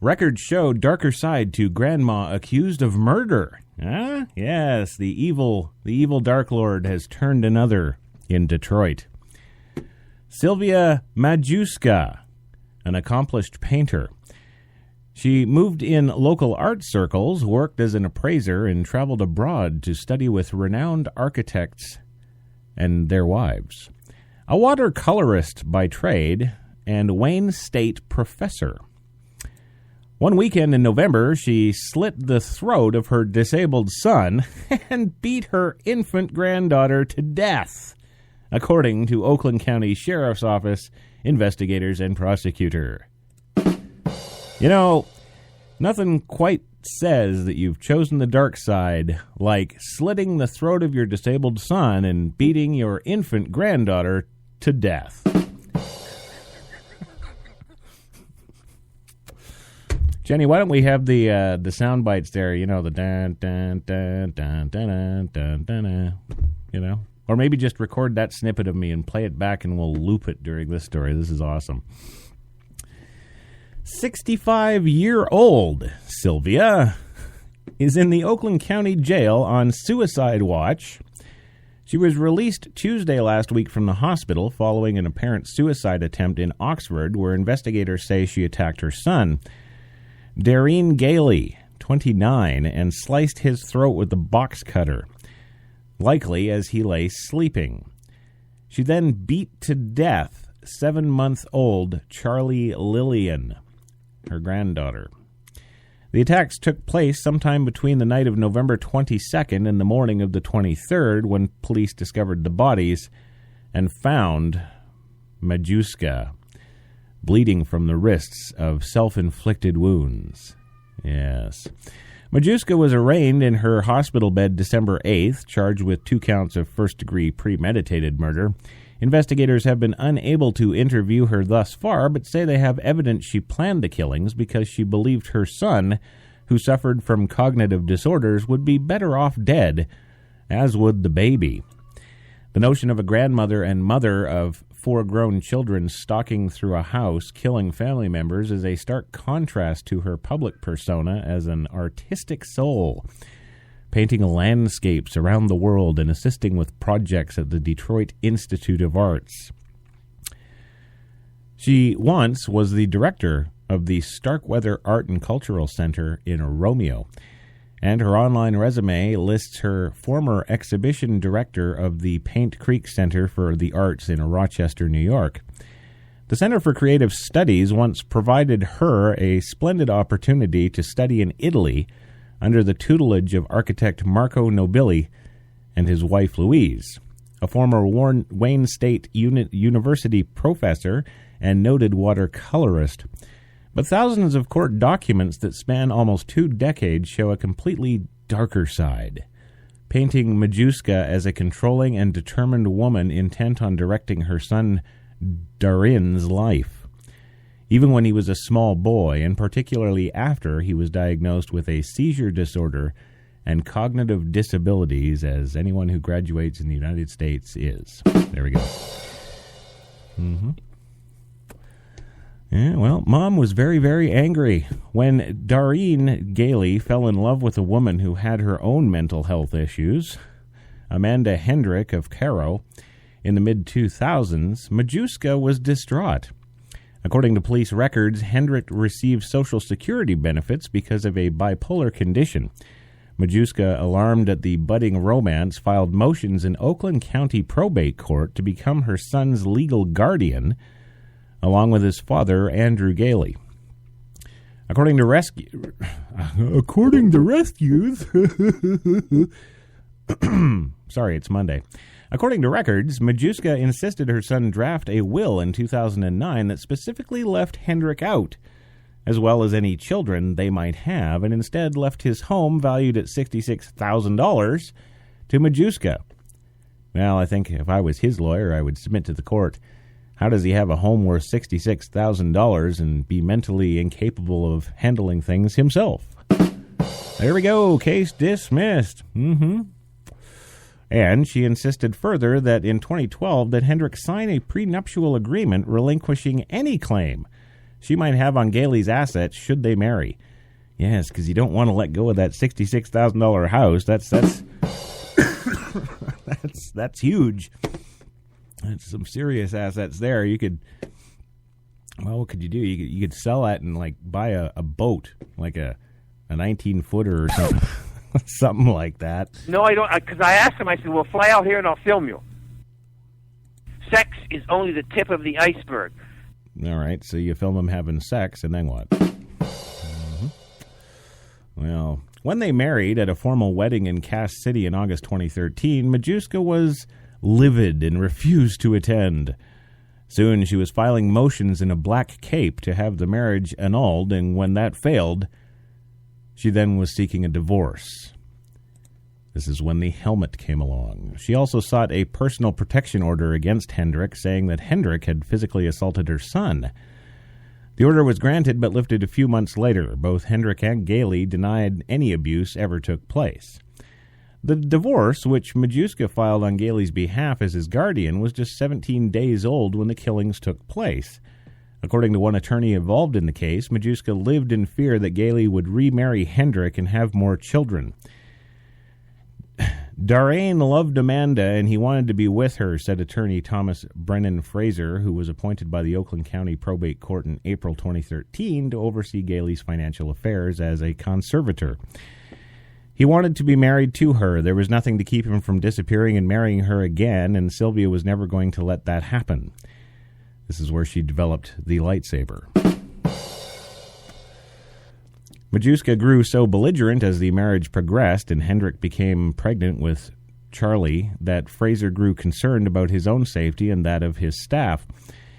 Speaker 3: Records show darker side to grandma accused of murder. Yes, the evil Dark Lord has turned another in Detroit. Sylvia Majewska, an accomplished painter. She moved in local art circles, worked as an appraiser, and traveled abroad to study with renowned architects and their wives. A watercolorist by trade and Wayne State professor. One weekend in November, she slit the throat of her disabled son and beat her infant granddaughter to death, according to Oakland County Sheriff's Office investigators and prosecutor. You know, nothing quite says that you've chosen the dark side like slitting the throat of your disabled son and beating your infant granddaughter to death. Jenny, why don't we have the sound bites there? You know, the dun dun dun dun dun dun dun dun. You know, or maybe just record that snippet of me and play it back, and we'll loop it during this story. This is awesome. 65-year-old Sylvia is in the Oakland County Jail on suicide watch. She was released Tuesday last week from the hospital following an apparent suicide attempt in Oxford, where investigators say she attacked her son, Darreen Gailey, 29, and sliced his throat with a box cutter, likely as he lay sleeping. She then beat to death 7-month-old Charlie Lillian, her granddaughter. The attacks took place sometime between the night of November 22nd and the morning of the 23rd, when police discovered the bodies and found Majewska bleeding from the wrists of self-inflicted wounds. Yes. Majewska was arraigned in her hospital bed December 8th, charged with 2 counts of first-degree premeditated murder. Investigators have been unable to interview her thus far, but say they have evidence she planned the killings because she believed her son, who suffered from cognitive disorders, would be better off dead, as would the baby. The notion of a grandmother and mother of 4 grown children stalking through a house, killing family members, is a stark contrast to her public persona as an artistic soul, painting landscapes around the world and assisting with projects at the Detroit Institute of Arts. She once was the director of the Starkweather Art and Cultural Center in Romeo, and her online resume lists her former exhibition director of the Paint Creek Center for the Arts in Rochester, New York. The Center for Creative Studies once provided her a splendid opportunity to study in Italy under the tutelage of architect Marco Nobili and his wife Louise, a former Wayne State University professor and noted watercolorist. But thousands of court documents that span almost 2 decades show a completely darker side, painting Majewska as a controlling and determined woman intent on directing her son Darin's life. Even when he was a small boy, and particularly after he was diagnosed with a seizure disorder and cognitive disabilities, as anyone who graduates in the United States is. There we go. Yeah, well, Mom was very, very angry. When Darine Gailey fell in love with a woman who had her own mental health issues, Amanda Hendrick of Cairo, in the mid-2000s, Majewska was distraught. According to police records, Hendrick received Social Security benefits because of a bipolar condition. Majewska, alarmed at the budding romance, filed motions in Oakland County Probate Court to become her son's legal guardian, along with his father, Andrew Gailey. According to rescues, sorry, it's Monday. According to records, Majewska insisted her son draft a will in 2009 that specifically left Hendrick out, as well as any children they might have, and instead left his home, valued at $66,000, to Majewska. Well, I think if I was his lawyer, I would submit to the court, how does he have a home worth $66,000 and be mentally incapable of handling things himself? There we go. Case dismissed. And she insisted further that in 2012 that Hendrick sign a prenuptial agreement relinquishing any claim she might have on Gailey's assets should they marry. Yes, because you don't want to let go of that $66,000 house. That's huge. That's some serious assets there. You could, well, what could you do? You could sell that and like buy a boat, like a 19-footer or something, something like that.
Speaker 4: No, I don't, because I asked him. I said, "Well, fly out here and I'll film you." Sex is only the tip of the iceberg.
Speaker 3: All right, so you film them having sex, and then what? Well, when they married at a formal wedding in Cass City in August 2013, Majewska was livid and refused to attend. Soon she was filing motions in a black cape to have the marriage annulled, and when that failed, she then was seeking a divorce. This is when the helmet came along. She also sought a personal protection order against Hendrick, saying that Hendrick had physically assaulted her son. The order was granted but lifted a few months later. Both Hendrick and Gailey denied any abuse ever took place. The divorce, which Majewska filed on Gailey's behalf as his guardian, was just 17 days old when the killings took place. According to one attorney involved in the case, Majewska lived in fear that Gailey would remarry Hendrick and have more children. Darane loved Amanda and he wanted to be with her, said attorney Thomas Brennan Fraser, who was appointed by the Oakland County Probate Court in April 2013 to oversee Gailey's financial affairs as a conservator. He wanted to be married to her. There was nothing to keep him from disappearing and marrying her again, and Sylvia was never going to let that happen. This is where she developed the lightsaber. Majewska grew so belligerent as the marriage progressed and Hendrick became pregnant with Charlie that Fraser grew concerned about his own safety and that of his staff.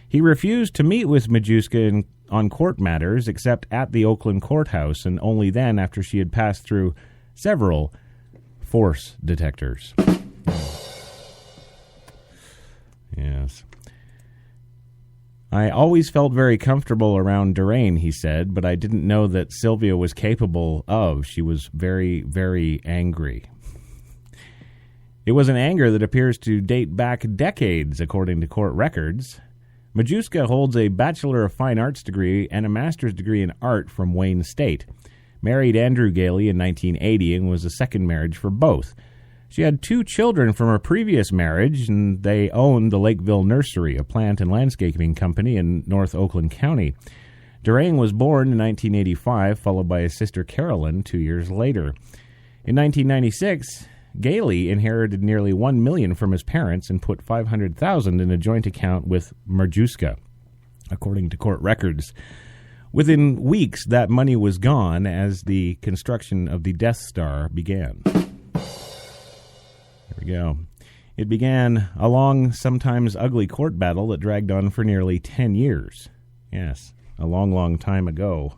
Speaker 3: He refused to meet with Majewska on court matters except at the Oakland courthouse, and only then after she had passed through several force detectors. Yes. I always felt very comfortable around Darane, he said, but I didn't know that Sylvia was capable of. She was very, very angry. It was an anger that appears to date back decades, according to court records. Majewska holds a Bachelor of Fine Arts degree and a master's degree in art from Wayne State. Married Andrew Gailey in 1980 and was a second marriage for both. She had 2 children from her previous marriage, and they owned the Lakeville Nursery, a plant and landscaping company in North Oakland County. Darane was born in 1985, followed by his sister Carolyn 2 years later. In 1996, Gailey inherited nearly $1 million from his parents and put $500,000 in a joint account with Marjuska, according to court records. Within weeks, that money was gone as the construction of the Death Star began. There we go. It began a long, sometimes ugly court battle that dragged on for nearly 10 years. Yes, a long, long time ago.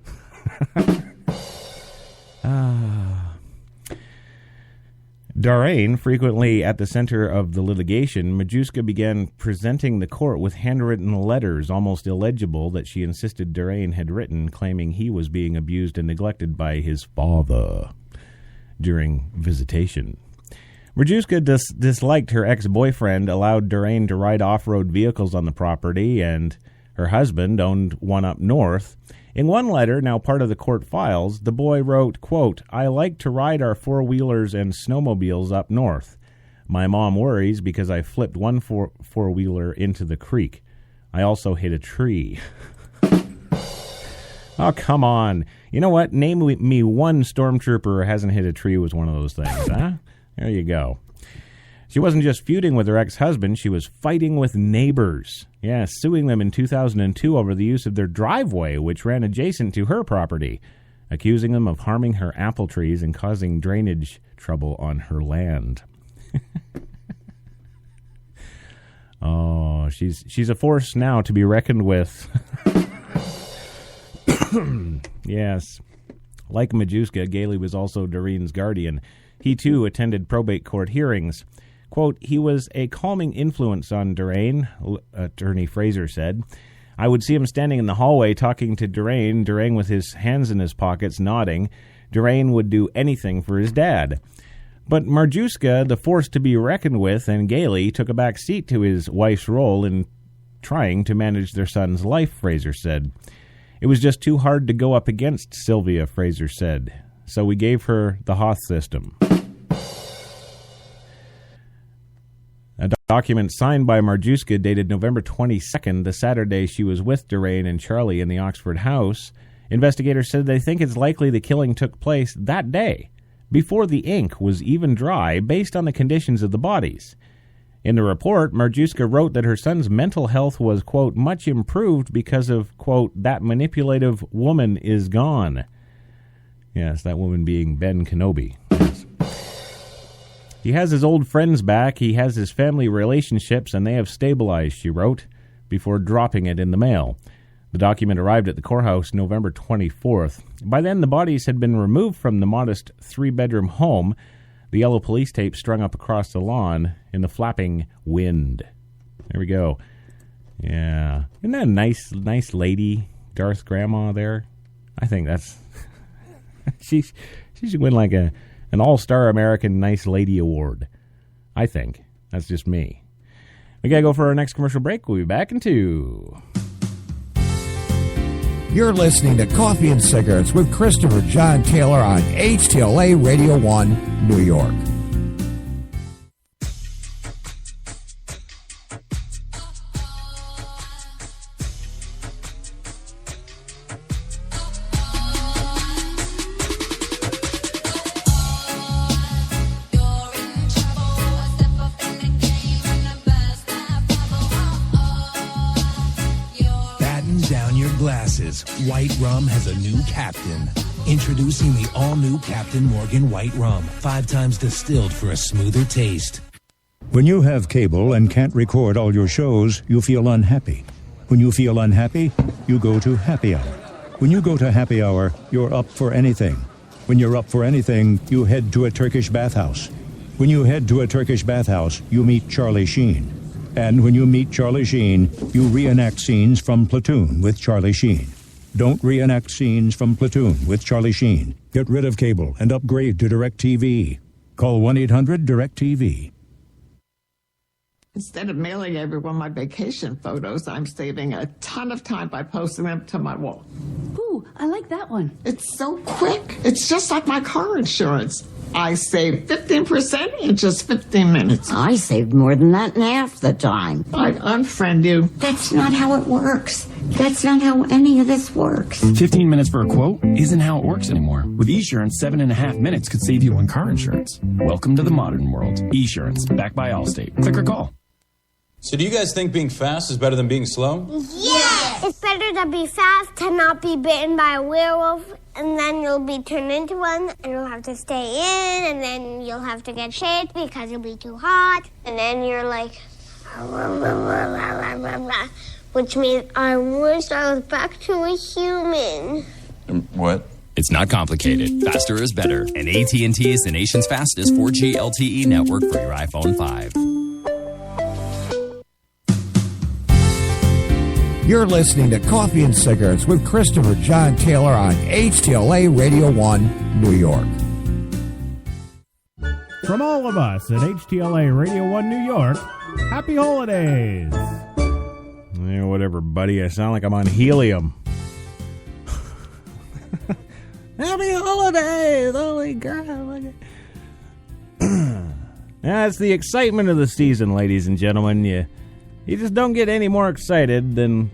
Speaker 3: Darain, frequently at the center of the litigation, Marjuska began presenting the court with handwritten letters, almost illegible, that she insisted Darain had written, claiming he was being abused and neglected by his father during visitation. Marjuska disliked her ex-boyfriend, allowed Darain to ride off-road vehicles on the property, and her husband owned one up north. In one letter, now part of the court files, the boy wrote, quote, "I like to ride our four-wheelers and snowmobiles up north. My mom worries because I flipped one four-wheeler into the creek. I also hit a tree." Oh, come on. You know what? Name me one stormtrooper who hasn't hit a tree was one of those things, huh? There you go. She wasn't just feuding with her ex-husband, she was fighting with neighbors. Yeah, suing them in 2002 over the use of their driveway, which ran adjacent to her property, accusing them of harming her apple trees and causing drainage trouble on her land. Oh, she's a force now to be reckoned with. Yes. Like Marjuska, Gailey was also Darain's guardian. He, too, attended probate court hearings. Quote, "He was a calming influence on Darain," Attorney Fraser said. "I would see him standing in the hallway talking to Darain with his hands in his pockets, nodding. Darain would do anything for his dad. But Marjuska, the force to be reckoned with, and Gailey took a back seat to his wife's role in trying to manage their son's life," Fraser said. "It was just too hard to go up against Sylvia," Fraser said. "So we gave her the Hoth system." A document signed by Marjuska dated November 22nd, the Saturday she was with Darain and Charlie in the Oxford house. Investigators said they think it's likely the killing took place that day, before the ink was even dry, based on the conditions of the bodies. In the report, Marjuska wrote that her son's mental health was, quote, "much improved because of, quote, that manipulative woman is gone." Yes, that woman being Ben Kenobi. Yes. "He has his old friends back, he has his family relationships, and they have stabilized," she wrote, before dropping it in the mail. The document arrived at the courthouse November 24th. By then, the bodies had been removed from the modest three-bedroom home, the yellow police tape strung up across the lawn in the flapping wind. There we go. Yeah. Isn't that a nice lady, Darth Grandma there? I think that's... she should win like an All-Star American Nice Lady Award. I think. That's just me. We gotta go for our next commercial break. We'll be back in 2.
Speaker 1: You're listening to Coffee and Cigarettes with Christopher John Taylor on HTLA Radio 1, New York.
Speaker 8: White Rum has a new captain. Introducing the all-new Captain Morgan White Rum, 5 times distilled for a smoother taste.
Speaker 9: When you have cable and can't record all your shows, you feel unhappy. When you feel unhappy, you go to happy hour. When you go to happy hour, you're up for anything. When you're up for anything, you head to a Turkish bathhouse. When you head to a Turkish bathhouse, you meet Charlie Sheen. And when you meet Charlie Sheen, you reenact scenes from Platoon with Charlie Sheen. Don't reenact scenes from Platoon with Charlie Sheen. Get rid of cable and upgrade to DirecTV. Call 1-800-DirecTV.
Speaker 15: Instead of mailing everyone my vacation photos, I'm saving a ton of time by posting them to my wall.
Speaker 11: Ooh, I like that one.
Speaker 15: It's so quick. It's just like my car insurance. I saved 15% in just 15 minutes.
Speaker 16: I saved more than that in half the time.
Speaker 15: I'd unfriend you.
Speaker 16: That's not how it works. That's not how any of this works.
Speaker 17: 15 minutes for a quote isn't how it works anymore. With Esurance, 7.5 minutes could save you on car insurance. Welcome to the modern world. Esurance, backed by Allstate. Click or call.
Speaker 18: So do you guys think being fast is better than being slow?
Speaker 19: Yes! It's better to be fast, to not be bitten by a werewolf, and then you'll be turned into one, and you'll have to stay in, and then you'll have to get shade because you'll be too hot, and then you're like... which means I wish I was back to a human.
Speaker 18: What?
Speaker 20: It's not complicated. Faster is better. And AT&T is the nation's fastest 4G LTE network for your iPhone 5.
Speaker 1: You're listening to Coffee and Cigarettes with Christopher John Taylor on HTLA Radio 1, New York.
Speaker 3: From all of us at HTLA Radio 1, New York, happy holidays! Yeah, whatever, buddy. I sound like I'm on helium. Happy holidays! Holy crap! Yeah, it's the excitement of the season, ladies and gentlemen. You just don't get any more excited than,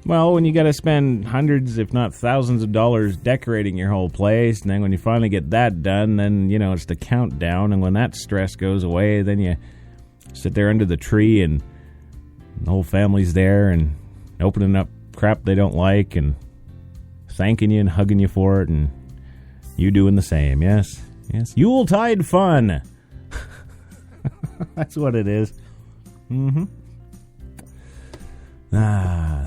Speaker 3: well, when you got to spend hundreds, if not thousands of dollars decorating your whole place. And then when you finally get that done, then, it's the countdown. And when that stress goes away, then you sit there under the tree and the whole family's there and opening up crap they don't like and thanking you and hugging you for it, and you doing the same. Yes. Yuletide fun. That's what it is.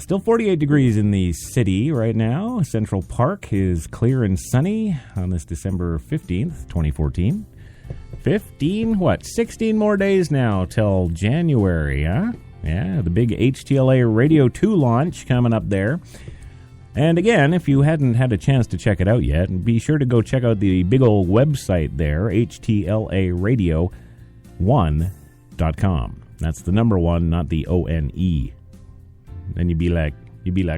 Speaker 3: Still 48 degrees in the city right now. Central Park is clear and sunny on this December 15th, 2014. 16 more days now till January, huh? Yeah, the big HTLA Radio 2 launch coming up there. And again, if you hadn't had a chance to check it out yet, be sure to go check out the big old website there, HTLAradio1.com. That's the number 1, not the ONE. Then you'd be like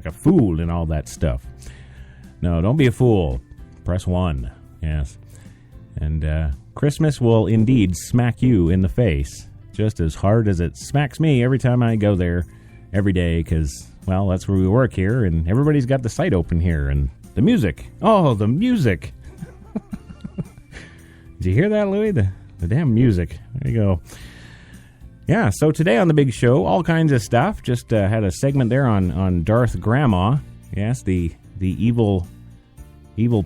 Speaker 3: a fool and all that stuff. No, don't be a fool. Press 1. Yes. And Christmas will indeed smack you in the face just as hard as it smacks me every time I go there every day, because, well, that's where we work here, and everybody's got the site open here, and the music. Oh, the music. Did you hear that, Louis? The damn music. There you go. Yeah, so today on the big show, all kinds of stuff. Just had a segment there on Darth Grandma. Yes, the evil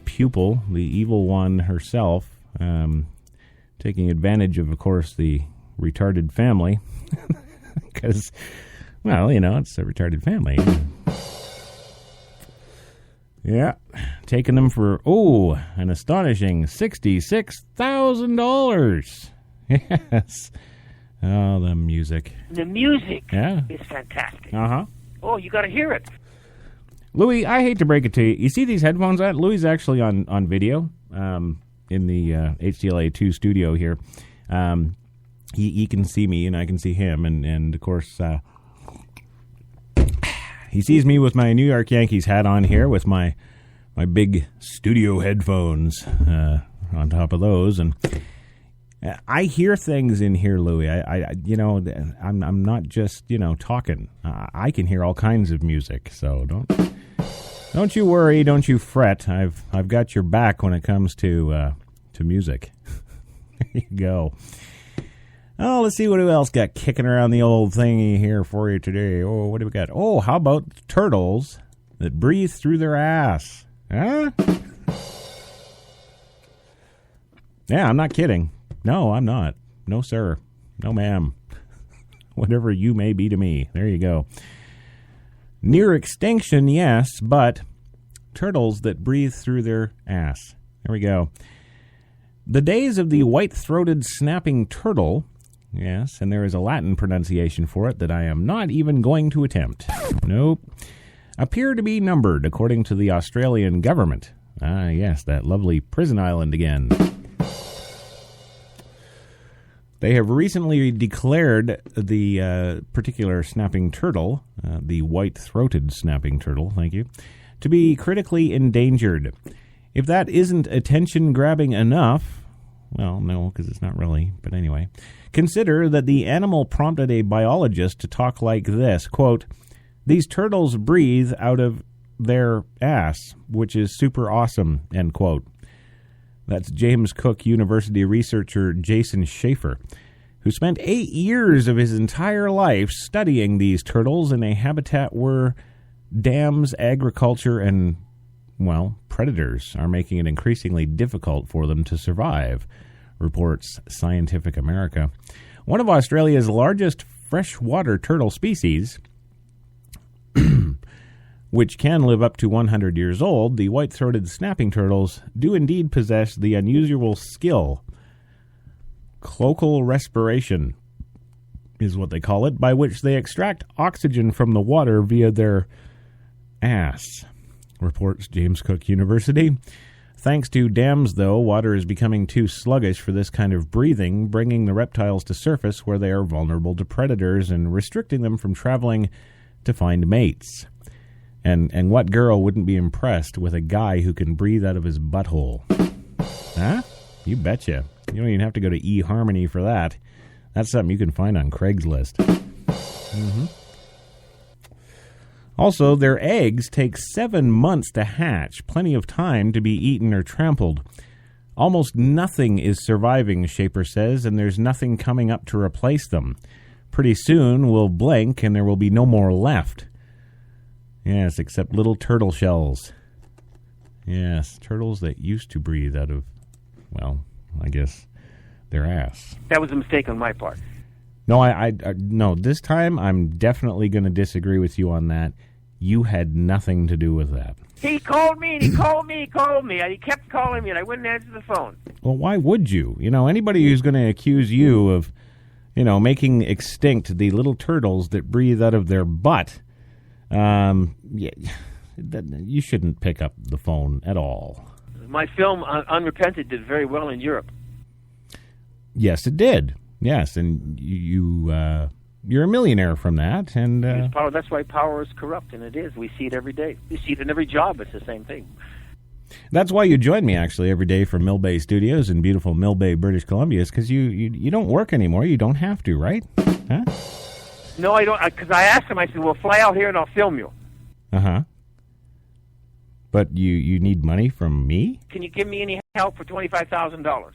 Speaker 3: pupil, the evil one herself, taking advantage of course, the retarded family. Because, well, it's a retarded family. Yeah, taking them for, an astonishing $66,000. Yes. Oh, the music.
Speaker 4: The music is fantastic.
Speaker 3: Uh-huh.
Speaker 4: Oh, you got to hear it.
Speaker 3: Louis, I hate to break it to you. You see these headphones? Louis is actually on video in the HTLA 2 studio here. He can see me, and I can see him. And of course, he sees me with my New York Yankees hat on here with my big studio headphones on top of those. And I hear things in here, Louis. I'm not just talking. I can hear all kinds of music. So don't you worry, don't you fret. I've got your back when it comes to music. There you go. Oh, let's see what else got kicking around the old thingy here for you today. Oh, what do we got? Oh, how about turtles that breathe through their ass? Huh? Yeah, I'm not kidding. No, I'm not. No, sir. No, ma'am. Whatever you may be to me. There you go. Near extinction, yes, but turtles that breathe through their ass. There we go. The days of the white-throated snapping turtle, yes, and there is a Latin pronunciation for it that I am not even going to attempt. Nope. Appear to be numbered, according to the Australian government. Ah, yes, that lovely prison island again. They have recently declared the particular snapping turtle, the white-throated snapping turtle, thank you, to be critically endangered. If that isn't attention-grabbing enough, well, no, because it's not really, but anyway, consider that the animal prompted a biologist to talk like this, quote, These turtles breathe out of their ass, which is super awesome, end quote. That's James Cook University researcher Jason Schaefer, who spent 8 years of his entire life studying these turtles in a habitat where dams, agriculture, and, well, predators are making it increasingly difficult for them to survive, reports Scientific America. One of Australia's largest freshwater turtle species, which can live up to 100 years old, the white-throated snapping turtles do indeed possess the unusual skill. Cloacal respiration is what they call it, by which they extract oxygen from the water via their ass, reports James Cook University. Thanks to dams, though, water is becoming too sluggish for this kind of breathing, bringing the reptiles to surface where they are vulnerable to predators and restricting them from traveling to find mates. And what girl wouldn't be impressed with a guy who can breathe out of his butthole? Huh? You betcha. You don't even have to go to eHarmony for that. That's something you can find on Craigslist. Mm-hmm. Also, their eggs take 7 months to hatch, plenty of time to be eaten or trampled. Almost nothing is surviving, Schaefer says, and there's nothing coming up to replace them. Pretty soon we'll blink and there will be no more left. Yes, except little turtle shells. Yes, turtles that used to breathe out of, well, I guess, their ass.
Speaker 4: That was a mistake on my part.
Speaker 3: No, no, this time I'm definitely going to disagree with you on that. You had nothing to do with that.
Speaker 4: He called me, and he called me, and he kept calling me, and I wouldn't answer the phone.
Speaker 3: Well, why would you? You know, anybody who's going to accuse you of, you know, making extinct the little turtles that breathe out of their butt, yeah, you shouldn't pick up the phone at all.
Speaker 4: My film, Unrepented, did very well in Europe.
Speaker 3: Yes, it did. Yes, and you're a millionaire from that. And
Speaker 4: power, that's why power is corrupt, and it is. We see it every day. We see it in every job. It's the same thing.
Speaker 3: That's why you join me, actually, every day from Mill Bay Studios in beautiful Mill Bay, British Columbia, is because you don't work anymore. You don't have to, right? Huh?
Speaker 4: No, I don't, because I asked him, I said, well, fly out here and I'll film you.
Speaker 3: Uh-huh. But you need money from me?
Speaker 4: Can you give me any help for $25,000?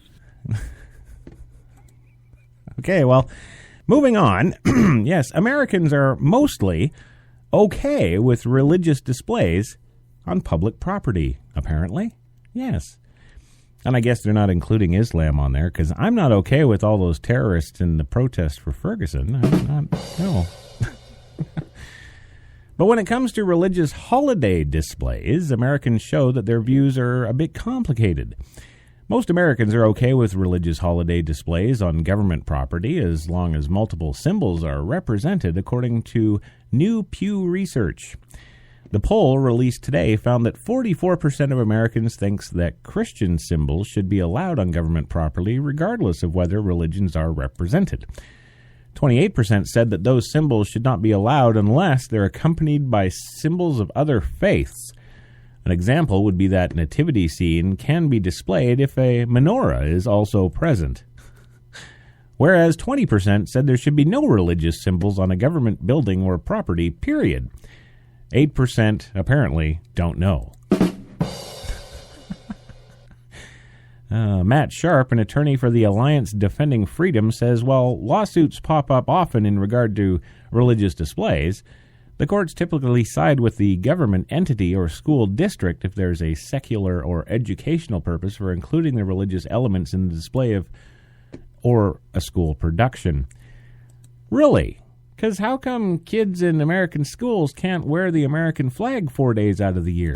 Speaker 3: Okay, well, moving on. Yes, Americans are mostly okay with religious displays on public property, apparently. Yes. And I guess they're not including Islam on there, because I'm not okay with all those terrorists in the protest for Ferguson. I'm not, no. But when it comes to religious holiday displays, Americans show that their views are a bit complicated. Most Americans are okay with religious holiday displays on government property as long as multiple symbols are represented, according to new Pew Research. The poll released today found that 44% of Americans thinks that Christian symbols should be allowed on government property regardless of whether religions are represented. 28% said that those symbols should not be allowed unless they're accompanied by symbols of other faiths. An example would be that nativity scene can be displayed if a menorah is also present. Whereas 20% said there should be no religious symbols on a government building or property, period. 8% apparently don't know. Matt Sharp, an attorney for the Alliance Defending Freedom, says while lawsuits pop up often in regard to religious displays, the courts typically side with the government entity or school district if there's a secular or educational purpose for including the religious elements in the display of or a school production. Really? Because how come kids in American schools can't wear the American flag 4 days out of the year?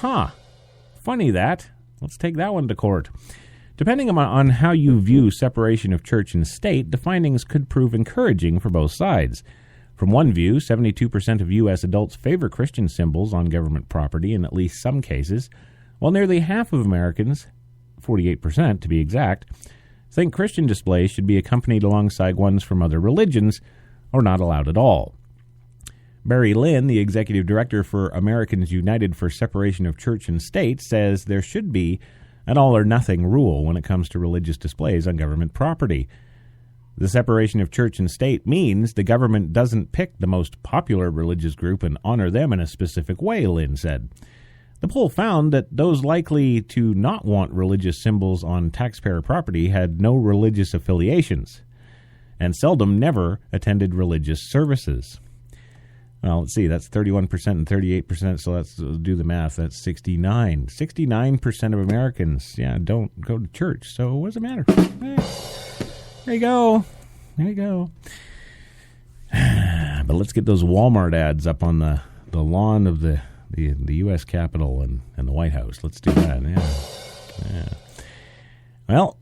Speaker 3: Huh. Funny that. Let's take that one to court. Depending on how you view separation of church and state, the findings could prove encouraging for both sides. From one view, 72% of U.S. adults favor Christian symbols on government property in at least some cases, while nearly half of Americans, 48% to be exact, think Christian displays should be accompanied alongside ones from other religions or not allowed at all. Barry Lynn, the executive director for Americans United for Separation of Church and State, says there should be an all-or-nothing rule when it comes to religious displays on government property. The separation of church and state means the government doesn't pick the most popular religious group and honor them in a specific way, Lynn said. The poll found that those likely to not want religious symbols on taxpayer property had no religious affiliations and seldom never attended religious services. Well, let's see, that's 31% and 38%, so let's do the math. That's 69. 69% of Americans, don't go to church, so what does it matter? There you go. There you go. But let's get those Walmart ads up on the lawn of the U.S. Capitol and the White House. Let's do that. Yeah. Well,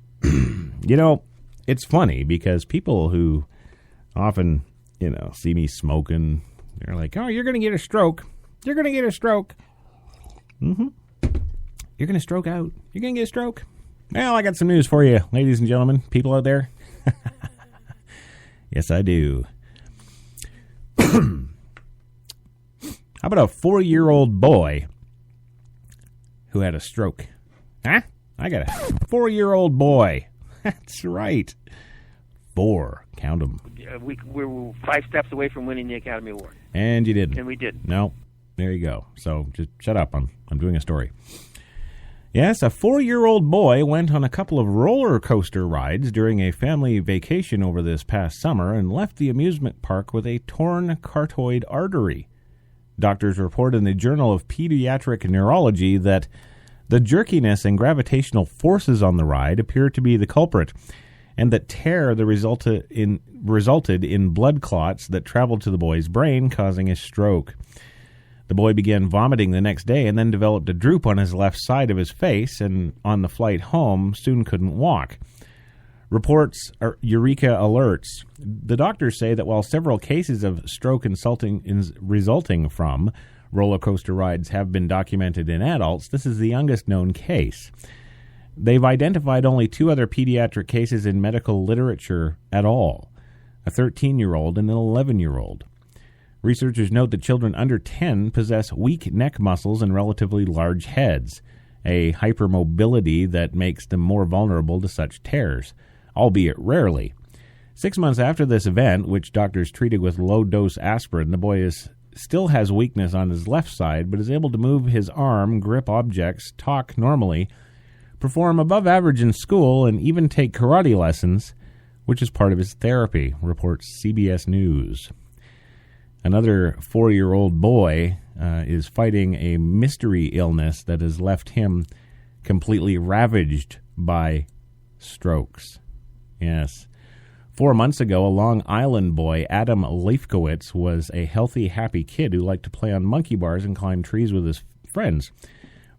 Speaker 3: it's funny because people who often, see me smoking, they're like, oh, you're going to get a stroke. You're going to get a stroke. Mm-hmm. You're going to stroke out. You're going to get a stroke. Well, I got some news for you, ladies and gentlemen, people out there. Yes, I do. How about a 4-year-old boy who had a stroke? Huh? I got a 4-year-old boy. That's right. 4. Count them.
Speaker 4: We were 5 steps away from winning the Academy Award.
Speaker 3: And you didn't.
Speaker 4: And we didn't.
Speaker 3: No. There you go. So just shut up. I'm doing a story. Yes, a 4-year-old boy went on a couple of roller coaster rides during a family vacation over this past summer and left the amusement park with a torn carotid artery. Doctors report in the Journal of Pediatric Neurology that the jerkiness and gravitational forces on the ride appear to be the culprit, and that tear resulted in blood clots that traveled to the boy's brain, causing a stroke. The boy began vomiting the next day and then developed a droop on his left side of his face, and on the flight home soon couldn't walk. Reports are Eureka alerts. The doctors say that while several cases of stroke resulting from roller coaster rides have been documented in adults, this is the youngest known case. They've identified only 2 other pediatric cases in medical literature at all, a 13-year-old and an 11-year-old. Researchers note that children under 10 possess weak neck muscles and relatively large heads, a hypermobility that makes them more vulnerable to such tears, albeit rarely. 6 months after this event, which doctors treated with low-dose aspirin, the boy still has weakness on his left side, but is able to move his arm, grip objects, talk normally, perform above average in school, and even take karate lessons, which is part of his therapy, reports CBS News. Another 4-year-old boy is fighting a mystery illness that has left him completely ravaged by strokes. Yes. 4 months ago, a Long Island boy, Adam Leifkowitz, was a healthy, happy kid who liked to play on monkey bars and climb trees with his friends.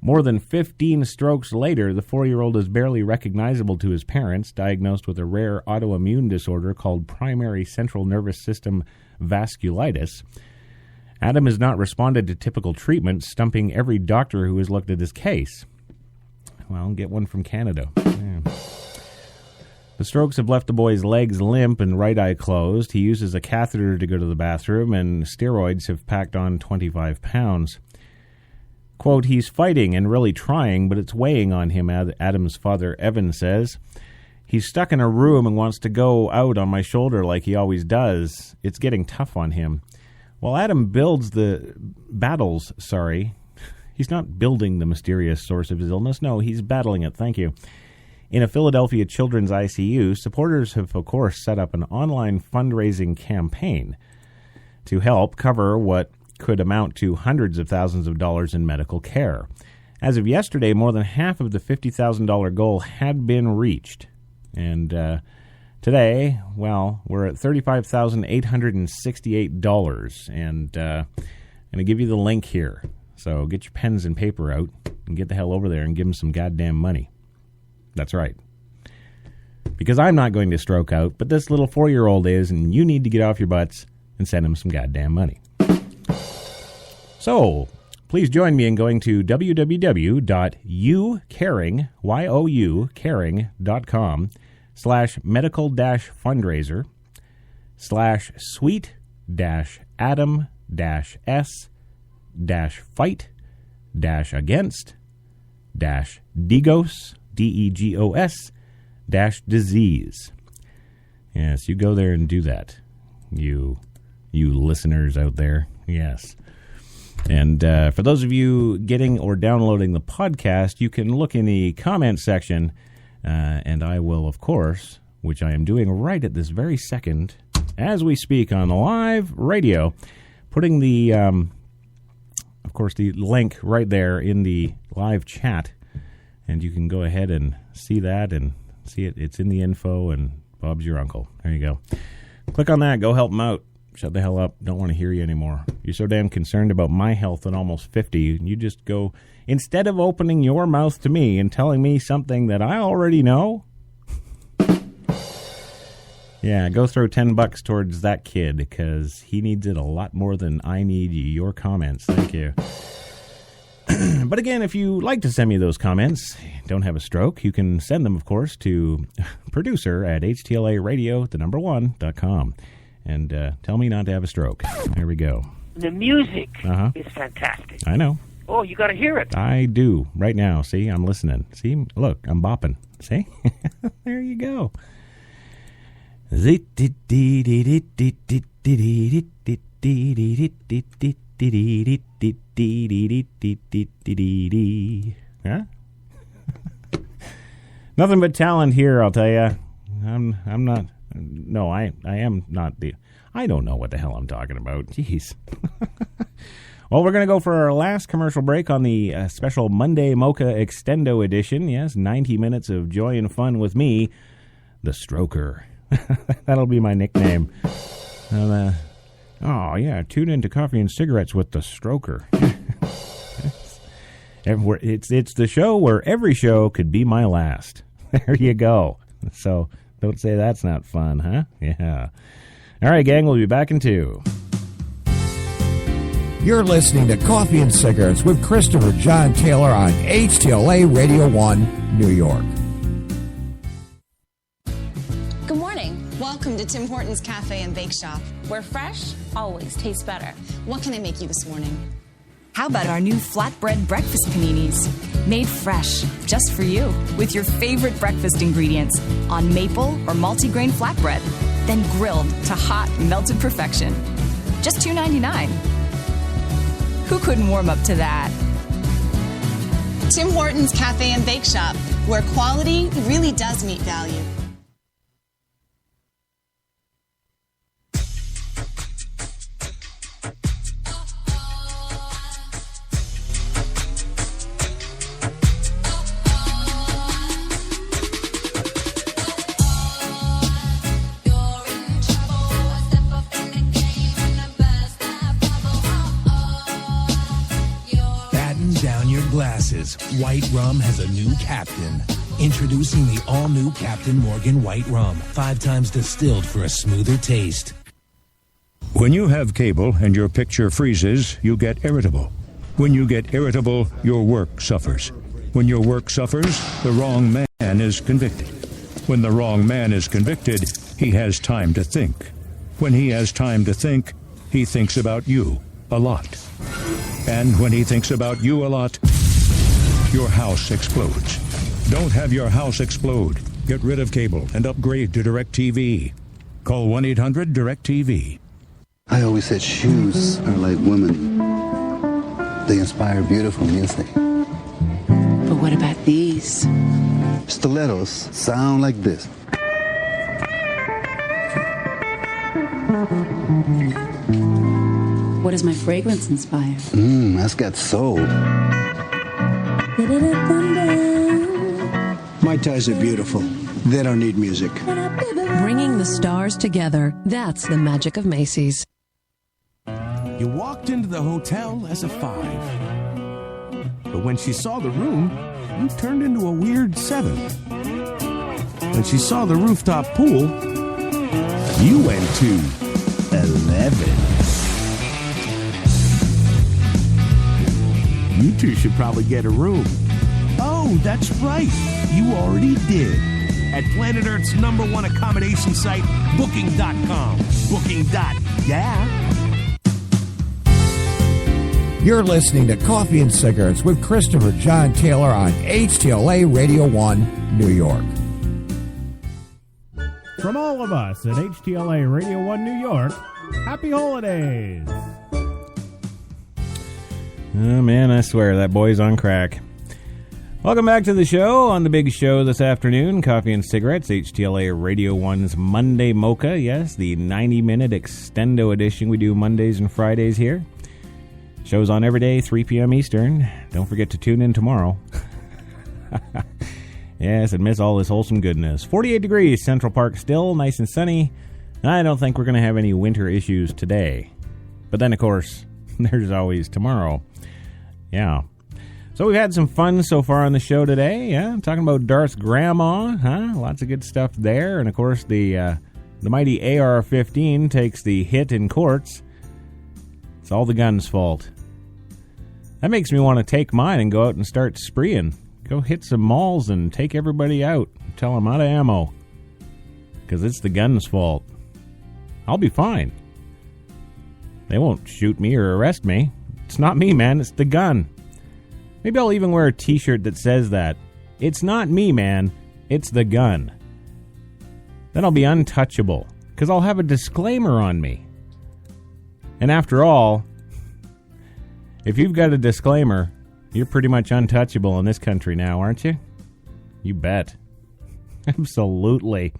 Speaker 3: More than 15 strokes later, the 4-year-old is barely recognizable to his parents, diagnosed with a rare autoimmune disorder called primary central nervous system vasculitis. Adam has not responded to typical treatment, stumping every doctor who has looked at his case. Well, get one from Canada. Yeah. The strokes have left the boy's legs limp and right eye closed. He uses a catheter to go to the bathroom, and steroids have packed on 25 pounds. Quote, he's fighting and really trying, but it's weighing on him, Adam's father, Evan, says. He's stuck in a room and wants to go out on my shoulder like he always does. It's getting tough on him. While Adam battles, he's not building the mysterious source of his illness. No, he's battling it, thank you. In a Philadelphia children's ICU, supporters have, of course, set up an online fundraising campaign to help cover what could amount to hundreds of thousands of dollars in medical care. As of yesterday, more than half of the $50,000 goal had been reached. And today, well, we're at $35,868. And I'm going to give you the link here. So get your pens and paper out and get the hell over there and give them some goddamn money. That's right. Because I'm not going to stroke out, but this little 4-year-old is, and you need to get off your butts and send him some goddamn money. So, please join me in going to www.ucaring.com/medical-fundraiser/sweet-adam-s-fight-against-degos-disease. Yes, you go there and do that. You listeners out there. Yes. And for those of you getting or downloading the podcast, you can look in the comments section, and I will, of course, which I am doing right at this very second, as we speak on live radio, putting the, of course, the link right there in the live chat, and you can go ahead and see that and see it. It's in the info, and Bob's your uncle. There you go. Click on that. Go help him out. Shut the hell up. Don't want to hear you anymore. You're so damn concerned about my health at almost 50. You just go, instead of opening your mouth to me and telling me something that I already know, yeah, go throw $10 towards that kid, because he needs it a lot more than I need your comments. Thank you. But again, if you like to send me those comments, don't have a stroke, you can send them, of course, to producer@HTLAradio1.com. And tell me not to have a stroke. There we go.
Speaker 4: The music is fantastic.
Speaker 3: I know.
Speaker 4: Oh, you got to hear it.
Speaker 3: I do. Right now. See, I'm listening. See, look, I'm bopping. See? There you go. Huh? Nothing but talent here, I'll tell you. I'm not. No, I am not the... I don't know what the hell I'm talking about. Jeez. Well, we're going to go for our last commercial break on the special Monday Mocha Extendo edition. Yes, 90 minutes of joy and fun with me, the Stroker. That'll be my nickname. Oh, yeah, tune into Coffee and Cigarettes with the Stroker. It's the show where every show could be my last. There you go. So... don't say that's not fun, huh? Yeah. All right, gang, we'll be back in 2.
Speaker 1: You're listening to Coffee and Cigarettes with Christopher John Taylor on HTLA Radio 1, New York.
Speaker 5: Good morning. Welcome to Tim Hortons Cafe and Bake Shop,
Speaker 6: where fresh always tastes better.
Speaker 5: What can I make you this morning?
Speaker 7: How about our new flatbread breakfast paninis? Made fresh, just for you, with your favorite breakfast ingredients on maple or multigrain flatbread, then grilled to hot, melted perfection. Just $2.99. Who couldn't warm up to that?
Speaker 5: Tim Hortons Cafe and Bake Shop, where quality really does meet value.
Speaker 8: Glasses. White Rum has a new captain. Introducing the all-new Captain Morgan White Rum. 5 times distilled for a smoother taste.
Speaker 9: When you have cable and your picture freezes, you get irritable. When you get irritable, your work suffers. When your work suffers, the wrong man is convicted. When the wrong man is convicted, he has time to think. When he has time to think, he thinks about you a lot. And when he thinks about you a lot, your house explodes. Don't have your house explode. Get rid of cable and upgrade to DirecTV. Call 1-800-DirecTV.
Speaker 10: I always said shoes are like women. They inspire beautiful music.
Speaker 11: But what about these?
Speaker 10: Stilettos sound like this.
Speaker 11: What does my fragrance inspire?
Speaker 10: That's got soul.
Speaker 12: My ties are beautiful. They don't need music.
Speaker 13: Bringing the stars together. That's the magic of Macy's.
Speaker 14: You walked into the hotel as a 5. But when she saw the room, you turned into a weird 7. When she saw the rooftop pool, you went to 11. You two should probably get a room. Oh, that's right. You already did. At Planet Earth's #1 accommodation site, Booking.com. Yeah.
Speaker 1: You're listening to Coffee and Cigarettes with Christopher John Taylor on HTLA Radio 1, New York.
Speaker 3: from all of us at HTLA Radio 1 New York, happy holidays! Oh, man, I swear, that boy's on crack. Welcome back to the show. On the big show this afternoon, Coffee and Cigarettes, HTLA Radio 1's Monday Mocha. Yes, the 90-minute extendo edition we do Mondays and Fridays here. Show's on every day, 3 p.m. Eastern. Don't forget to tune in tomorrow. Yes, and miss all this wholesome goodness. 48 degrees, Central Park still, nice and sunny. I don't think we're going to have any winter issues today. But then, of course, there's always tomorrow. Yeah. So we've had some fun so far on the show today. Yeah, I'm talking about Darth's grandma. Lots of good stuff there. And, of course, the mighty AR-15 takes the hit in courts. It's all the gun's fault. That makes me want to take mine and go out and start spreeing. Go hit some malls and take everybody out. Tell them out of ammo. Because it's the gun's fault. I'll be fine. They won't shoot me or arrest me. It's not me, man. It's the gun. Maybe I'll even wear a t-shirt that says that. It's not me, man. It's the gun. Then I'll be untouchable. Because I'll have a disclaimer on me. And after all, if you've got a disclaimer, you're pretty much untouchable in this country now, aren't you? You bet. Absolutely.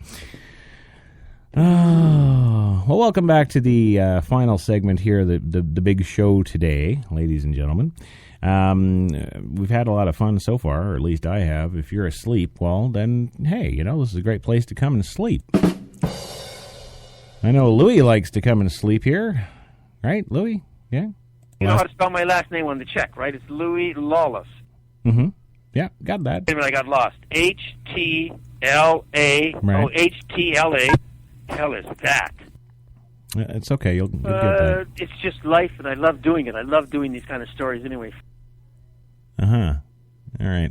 Speaker 3: Oh, well, welcome back to the final segment here, the big show today, ladies and gentlemen. We've had a lot of fun so far, or at least I have. If you're asleep, well, then, hey, this is a great place to come and sleep. I know Louis likes to come and sleep here. Right, Louis? Yeah?
Speaker 4: You know how to spell my last name on the check, right? It's Louis Lawless.
Speaker 3: Mm-hmm. Yeah, got that.
Speaker 4: Wait a minute, I got lost. HTLA.
Speaker 3: Right.
Speaker 4: Oh, HTLA. Hell is that?
Speaker 3: It's okay. You'll get that.
Speaker 4: It's just life, and I love doing it. I love doing these kind of stories anyway.
Speaker 3: Uh-huh. All right.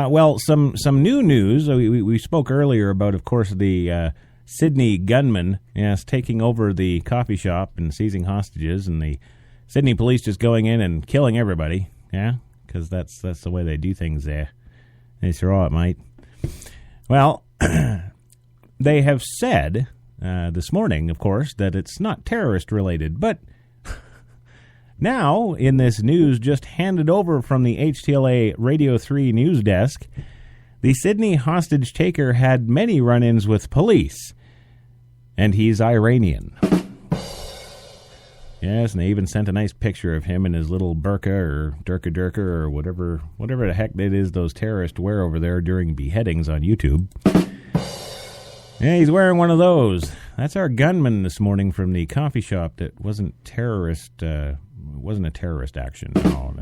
Speaker 3: Well, some new news. We spoke earlier about, of course, the Sydney gunman, yes, taking over the coffee shop and seizing hostages, and the Sydney police just going in and killing everybody, yeah, because that's the way they do things there. They throw it, mate. Well, they have said this morning, of course, that it's not terrorist-related, but now, in this news just handed over from the HTLA Radio 3 news desk, the Sydney hostage taker had many run-ins with police, and he's Iranian. Yes, and they even sent a nice picture of him in his little burqa or durka or whatever the heck it is those terrorists wear over there during beheadings on YouTube. Yeah, he's wearing one of those. That's our gunman this morning from the coffee shop that wasn't a terrorist action. No.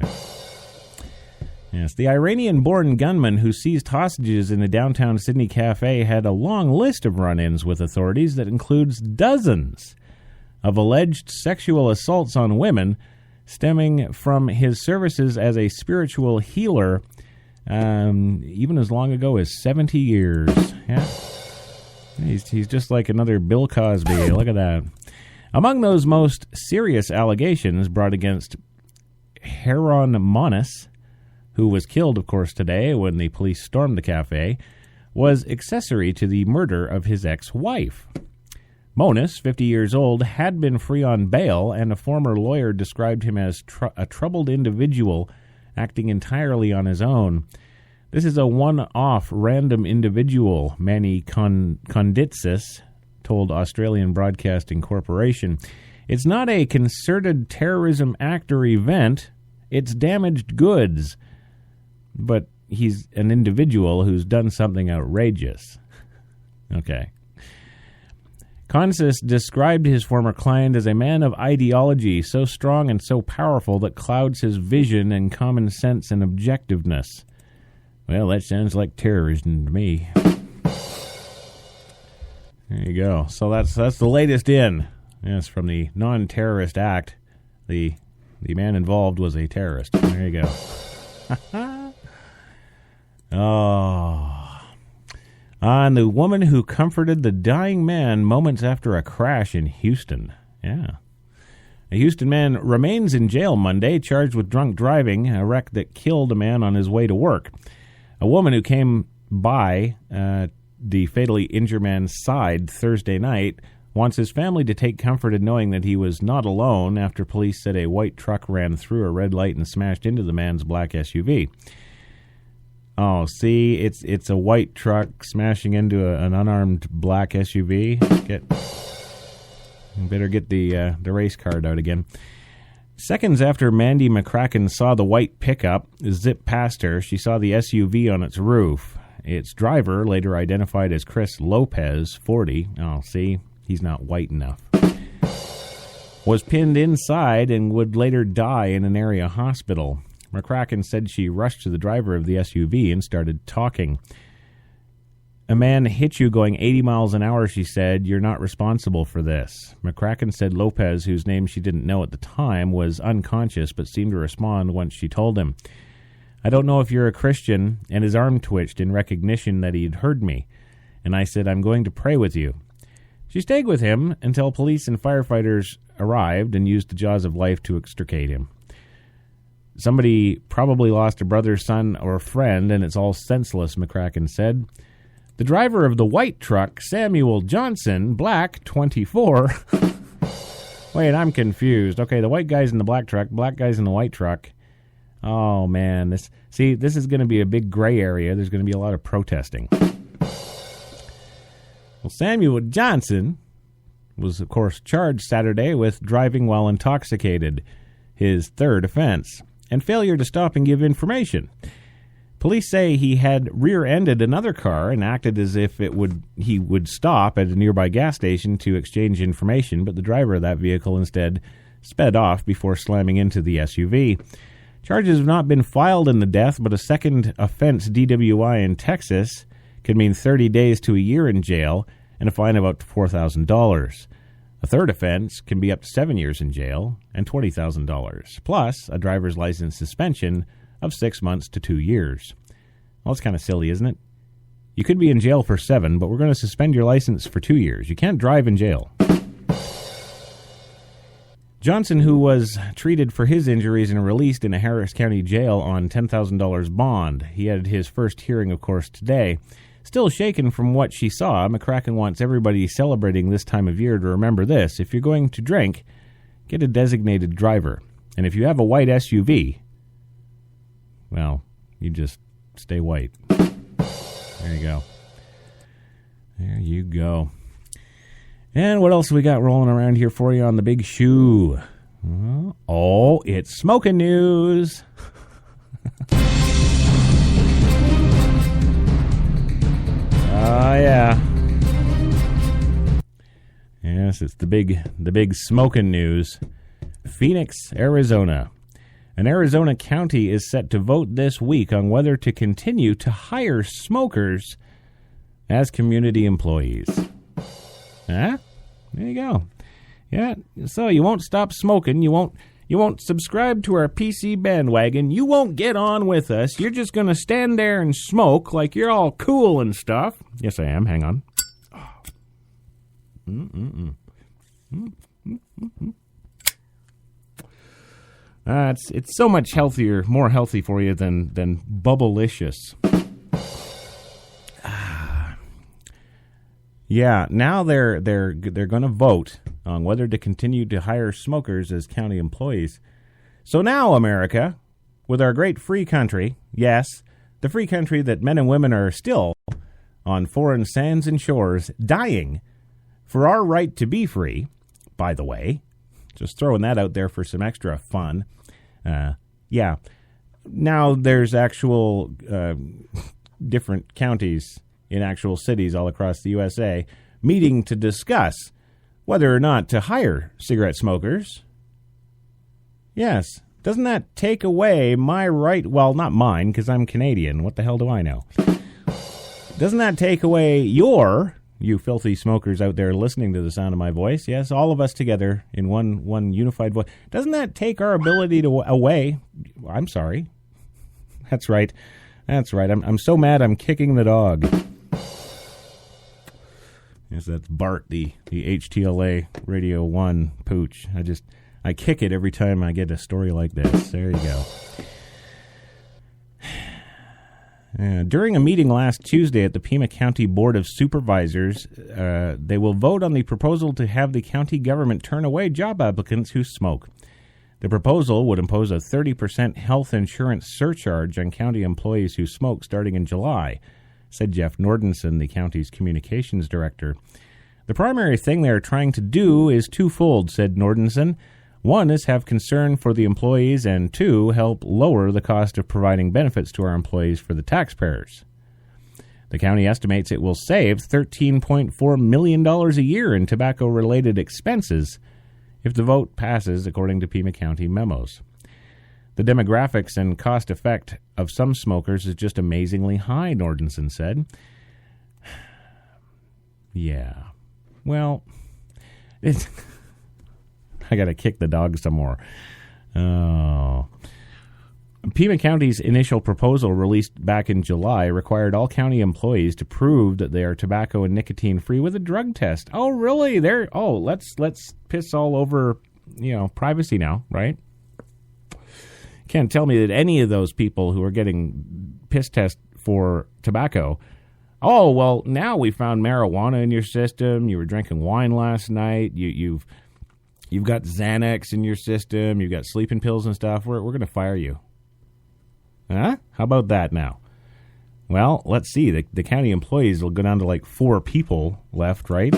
Speaker 3: Yes, the Iranian-born gunman who seized hostages in a downtown Sydney cafe had a long list of run-ins with authorities that includes dozens of alleged sexual assaults on women stemming from his services as a spiritual healer even as long ago as 70 years. Yeah. He's just like another Bill Cosby. Look at that. Among those most serious allegations brought against Heron Monis, who was killed, of course, today when the police stormed the cafe, was accessory to the murder of his ex-wife. Monis, 50 years old, had been free on bail, and a former lawyer described him as a troubled individual acting entirely on his own. This is a one-off random individual, Manny Konditsis told Australian Broadcasting Corporation. It's not a concerted terrorism act or event. It's damaged goods. But he's an individual who's done something outrageous. Okay. Konditsis described his former client as a man of ideology so strong and so powerful that clouds his vision and common sense and objectiveness. Well, that sounds like terrorism to me. There you go. So that's the latest in. Yes, from the non-terrorist act, the man involved was a terrorist. There you go. Oh. And the woman who comforted the dying man moments after a crash in Houston. Yeah. A Houston man remains in jail Monday, charged with drunk driving, a wreck that killed a man on his way to work. A woman who came by the fatally injured man's side Thursday night, wants his family to take comfort in knowing that he was not alone after police said a white truck ran through a red light and smashed into the man's black SUV. Oh, see, it's a white truck smashing into an unarmed black SUV. Better get the race card out again. Seconds after Mandy McCracken saw the white pickup zip past her, she saw the SUV on its roof. Its driver, later identified as Chris Lopez, 40, oh, see, he's not white enough, was pinned inside and would later die in an area hospital. McCracken said she rushed to the driver of the SUV and started talking. A man hit you going 80 miles an hour, she said. You're not responsible for this. McCracken said Lopez, whose name she didn't know at the time, was unconscious but seemed to respond once she told him. I don't know if you're a Christian, and his arm twitched in recognition that he'd heard me. And I said, I'm going to pray with you. She stayed with him until police and firefighters arrived and used the jaws of life to extricate him. Somebody probably lost a brother, son, or friend, and it's all senseless, McCracken said. The driver of the white truck, Samuel Johnson, black, 24. Wait, I'm confused. Okay, the white guy's in the black truck, black guy's in the white truck. Oh, man. This is going to be a big gray area. There's going to be a lot of protesting. Well, Samuel Johnson was, of course, charged Saturday with driving while intoxicated, his third offense, and failure to stop and give information. Police say he had rear-ended another car and acted as if he would stop at a nearby gas station to exchange information, but the driver of that vehicle instead sped off before slamming into the SUV. Charges have not been filed in the death, but a second offense DWI in Texas could mean 30 days to a year in jail and a fine of up to $4,000. A third offense can be up to 7 years in jail and $20,000, plus a driver's license suspension of 6 months to 2 years. Well, that's kind of silly, isn't it? You could be in jail for 7, but we're going to suspend your license for 2 years. You can't drive in jail. Johnson, who was treated for his injuries and released in a Harris County jail on $10,000 bond. He had his first hearing, of course, today. Still shaken from what she saw, McCracken wants everybody celebrating this time of year to remember this. If you're going to drink, get a designated driver. And if you have a white SUV, well, you just stay white. There you go. There you go. And what else we got rolling around here for you on the big shoe? Oh, it's smoking news. Oh, yeah. Yes, it's the big smoking news. Phoenix, Arizona. An Arizona county is set to vote this week on whether to continue to hire smokers as community employees. Huh? There you go. Yeah, so you won't stop smoking. You won't subscribe to our PC bandwagon. You won't get on with us. You're just going to stand there and smoke like you're all cool and stuff. Yes, I am. Hang on. It's so much healthier, more healthy for you than Bubblicious. Yeah, now they're going to vote on whether to continue to hire smokers as county employees. So now, America, with our great free country, yes, the free country that men and women are still on foreign sands and shores dying for our right to be free, by the way. Just throwing that out there for some extra fun. Yeah. Now there's actual different counties in actual cities all across the USA meeting to discuss whether or not to hire cigarette smokers. Yes. Doesn't that take away my right? Well, not mine, because I'm Canadian. What the hell do I know? Doesn't that take away you filthy smokers out there listening to the sound of my voice? Yes, all of us together in one unified voice. Doesn't that take our ability away? I'm sorry. That's right. I'm so mad I'm kicking the dog. Yes, that's Bart, the HTLA Radio 1 pooch. I kick it every time I get a story like this. There you go. During a meeting last Tuesday at the Pima County Board of Supervisors, they will vote on the proposal to have the county government turn away job applicants who smoke. The proposal would impose a 30% health insurance surcharge on county employees who smoke starting in July, said Jeff Nordenson, the county's communications director. The primary thing they are trying to do is twofold, said Nordenson. One is have concern for the employees, and two, help lower the cost of providing benefits to our employees for the taxpayers. The county estimates it will save $13.4 million a year in tobacco-related expenses if the vote passes, according to Pima County memos. The demographics and cost effect of some smokers is just amazingly high, Nordenson said. Yeah. Well, I got to kick the dog some more. Oh. Pima County's initial proposal, released back in July, required all county employees to prove that they are tobacco and nicotine free with a drug test. Oh, really? Let's piss all over, privacy now, right? Can't tell me that any of those people who are getting piss tests for tobacco, oh, well, now we found marijuana in your system. You were drinking wine last night. You've got Xanax in your system. You've got sleeping pills and stuff. We're going to fire you. Huh? How about that now? Well, let's see. The county employees will go down to like 4 people left, right?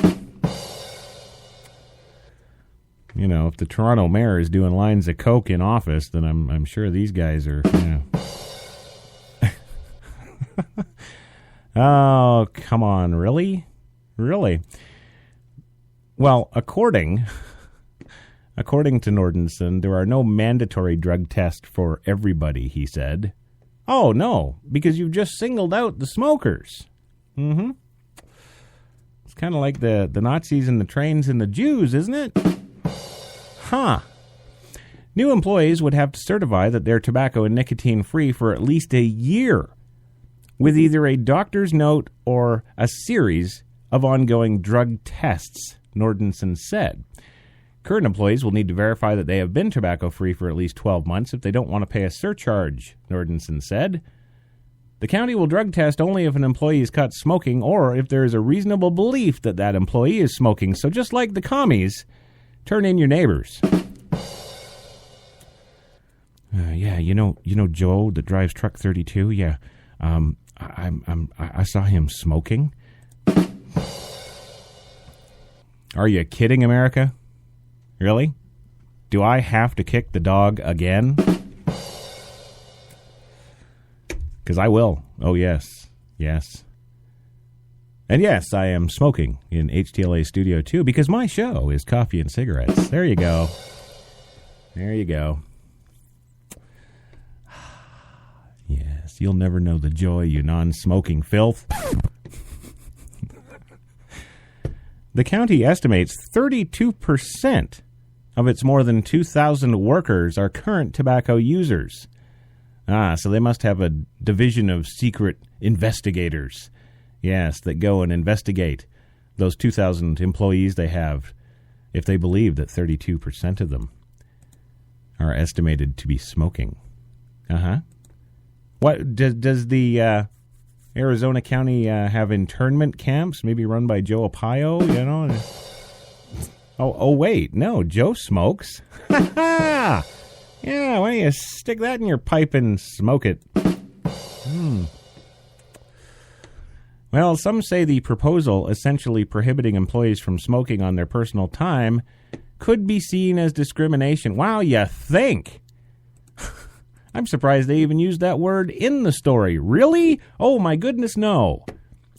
Speaker 3: If the Toronto mayor is doing lines of coke in office, then I'm sure these guys are. Oh, come on, really? Really? Well, according to Nordenson, there are no mandatory drug tests for everybody, he said. Oh, no, because you've just singled out the smokers. Mm-hmm. It's kind of like the Nazis and the trains and the Jews, isn't it? Huh. New employees would have to certify that they're tobacco and nicotine free for at least a year, with either a doctor's note or a series of ongoing drug tests, Nordenson said. Current employees will need to verify that they have been tobacco-free for at least 12 months if they don't want to pay a surcharge, Nordenson said. The county will drug test only if an employee is caught smoking or if there is a reasonable belief that that employee is smoking. So just like the commies, turn in your neighbors. Yeah, you know Joe that drives truck 32? Yeah, I saw him smoking. Are you kidding, America? Really? Do I have to kick the dog again? Because I will. Oh, yes. Yes. And yes, I am smoking in HTLA Studio 2 because my show is Coffee and Cigarettes. There you go. There you go. Yes, you'll never know the joy, you non-smoking filth. The county estimates 32% of its more than 2,000 workers are current tobacco users. So they must have a division of secret investigators, yes, that go and investigate those 2,000 employees they have if they believe that 32% of them are estimated to be smoking. What does the Arizona County have internment camps, maybe run by Joe Arpaio, Oh, wait. No, Joe smokes. Yeah, why don't you stick that in your pipe and smoke it? Well, some say the proposal essentially prohibiting employees from smoking on their personal time could be seen as discrimination. Wow, you think? I'm surprised they even used that word in the story. Really? Oh, my goodness, no.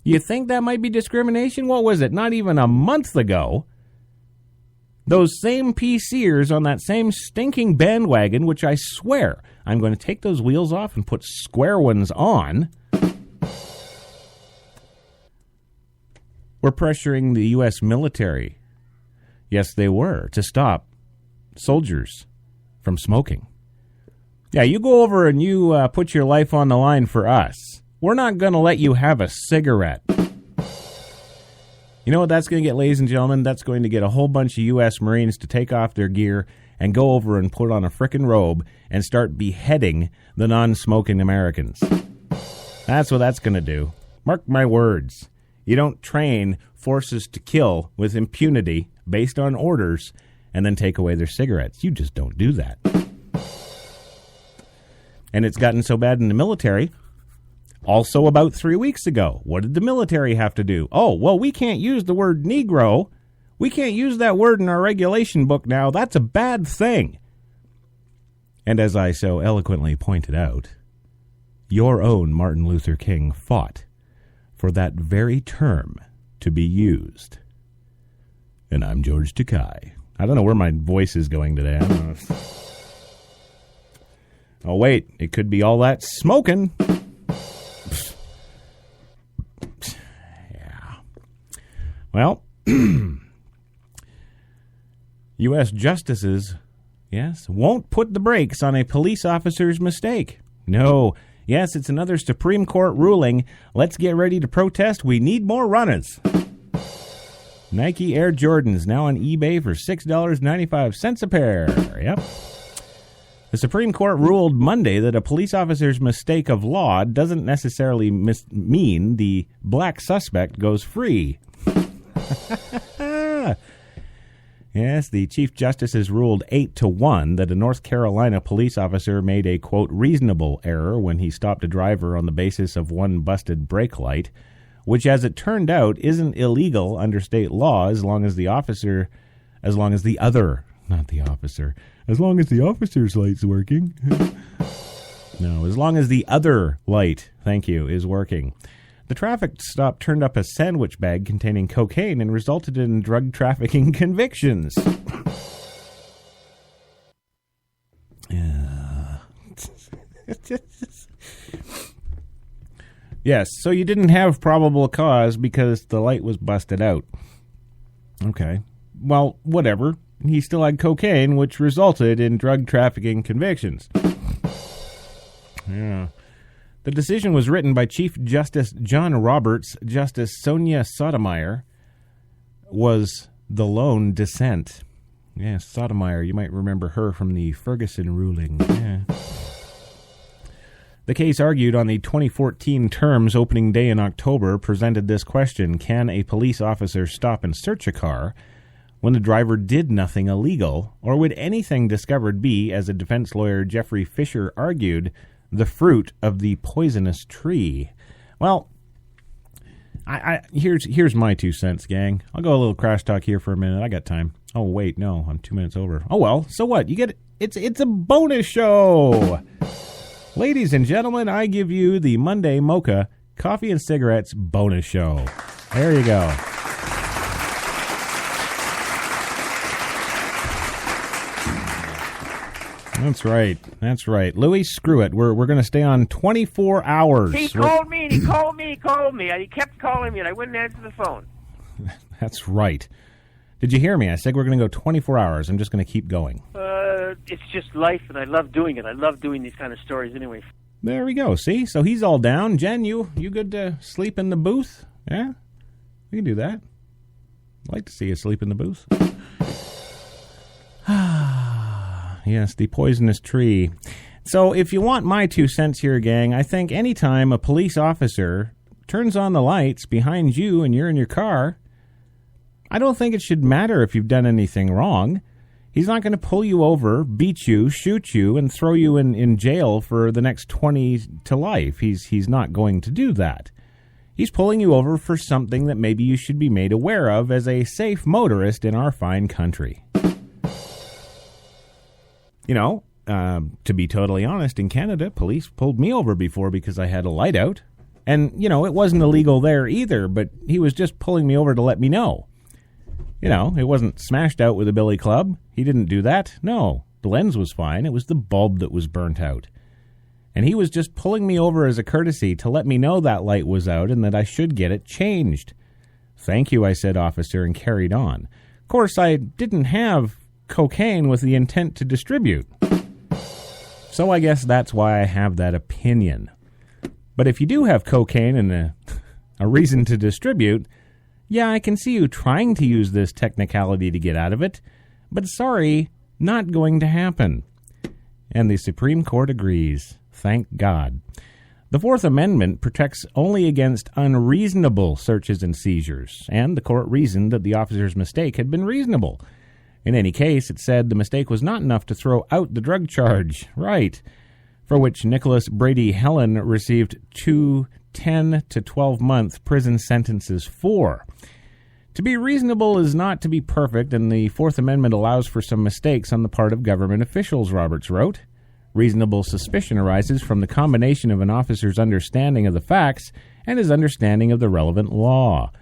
Speaker 3: You think that might be discrimination? What was it? Not even a month ago. Those same PCers on that same stinking bandwagon, which I swear I'm going to take those wheels off and put square ones on, were pressuring the U.S. military. Yes, they were, to stop soldiers from smoking. Yeah, you go over and you put your life on the line for us. We're not going to let you have a cigarette. You know what that's going to get, ladies and gentlemen? That's going to get a whole bunch of U.S. Marines to take off their gear and go over and put on a frickin' robe and start beheading the non-smoking Americans. That's what that's going to do. Mark my words. You don't train forces to kill with impunity based on orders and then take away their cigarettes. You just don't do that. And it's gotten so bad in the military. Also about 3 weeks ago, what did the military have to do? Oh, well, we can't use the word Negro. We can't use that word in our regulation book now. That's a bad thing. And as I so eloquently pointed out, your own Martin Luther King fought for that very term to be used. And I'm George Takei. I don't know where my voice is going today. I don't know. Oh, wait. It could be all that smoking. Yeah. Well, U.S. justices, yes, won't put the brakes on a police officer's mistake. No. Yes, it's another Supreme Court ruling. Let's get ready to protest. We need more runners. Nike Air Jordans now on eBay for $6.95 a pair. Yep. The Supreme Court ruled Monday that a police officer's mistake of law doesn't necessarily mean the black suspect goes free. Yes, the Chief Justice has ruled 8-1 that a North Carolina police officer made a, quote, reasonable error when he stopped a driver on the basis of one busted brake light, which, as it turned out, isn't illegal under state law as long as the officer's light's working. No, as long as the other light, thank you, is working. The traffic stop turned up a sandwich bag containing cocaine and resulted in drug trafficking convictions. Yes, so you didn't have probable cause because the light was busted out. Okay. Well, whatever. He still had cocaine, which resulted in drug trafficking convictions. Yeah. The decision was written by Chief Justice John Roberts. Justice Sonia Sotomayor was the lone dissent. Yes, Sotomayor, you might remember her from the Ferguson ruling. Yeah. The case argued on the 2014 terms opening day in October presented this question: can a police officer stop and search a car when the driver did nothing illegal, or would anything discovered be, as a defense lawyer Jeffrey Fisher argued, the fruit of the poisonous tree? Well, here's my 2 cents, gang. I'll go a little crash talk here for a minute. I got time. Oh, wait, no, I'm 2 minutes over. Oh, well, so what? You get it's a bonus show. Ladies and gentlemen, I give you the Monday Mocha Coffee and Cigarettes bonus show. There you go. That's right. That's right. Louis, screw it. We're going to stay on 24 hours.
Speaker 4: He called me, and he called me, and he kept calling me, and I wouldn't answer the phone.
Speaker 3: That's right. Did you hear me? I said we're going to go 24 hours. I'm just going to keep going.
Speaker 4: It's just life, and I love doing it. I love doing these kind of stories anyway.
Speaker 3: There we go. See? So he's all down. Jen, you good to sleep in the booth? Yeah? We can do that. I'd like to see you sleep in the booth. Yes, the poisonous tree. So if you want my 2 cents here, gang, I think anytime a police officer turns on the lights behind you and you're in your car, I don't think it should matter if you've done anything wrong. He's not going to pull you over, beat you, shoot you, and throw you in jail for the next 20 to life. He's not going to do that. He's pulling you over for something that maybe you should be made aware of as a safe motorist in our fine country. You know, to be totally honest, in Canada, police pulled me over before because I had a light out. And, you know, it wasn't illegal there either, but he was just pulling me over to let me know. You know, it wasn't smashed out with a billy club. He didn't do that. No, the lens was fine. It was the bulb that was burnt out. And he was just pulling me over as a courtesy to let me know that light was out and that I should get it changed. Thank you, I said, officer, and carried on. Of course, I didn't have cocaine with the intent to distribute. So I guess that's why I have that opinion. But if you do have cocaine and a reason to distribute, yeah, I can see you trying to use this technicality to get out of it, but sorry, not going to happen. And the Supreme Court agrees. Thank God. The Fourth Amendment protects only against unreasonable searches and seizures, and the court reasoned that the officer's mistake had been reasonable. In any case, it said the mistake was not enough to throw out the drug charge, right, for which Nicholas Brady Helen received 2 10 to 12-month prison sentences for. To be reasonable is not to be perfect, and the Fourth Amendment allows for some mistakes on the part of government officials, Roberts wrote. Reasonable suspicion arises from the combination of an officer's understanding of the facts and his understanding of the relevant law.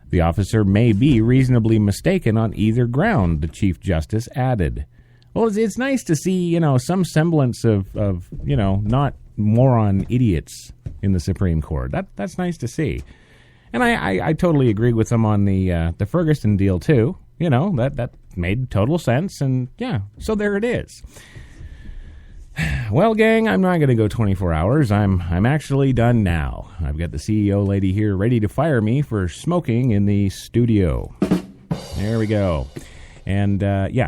Speaker 3: The officer may be reasonably mistaken on either ground, the Chief Justice added. Well, it's nice to see, some semblance of not moron idiots in the Supreme Court. That's nice to see. And I totally agree with them on the Ferguson deal, too. That made total sense, and yeah, so there it is. Well, gang, I'm not going to go 24 hours. I'm actually done now. I've got the CEO lady here ready to fire me for smoking in the studio. There we go. And,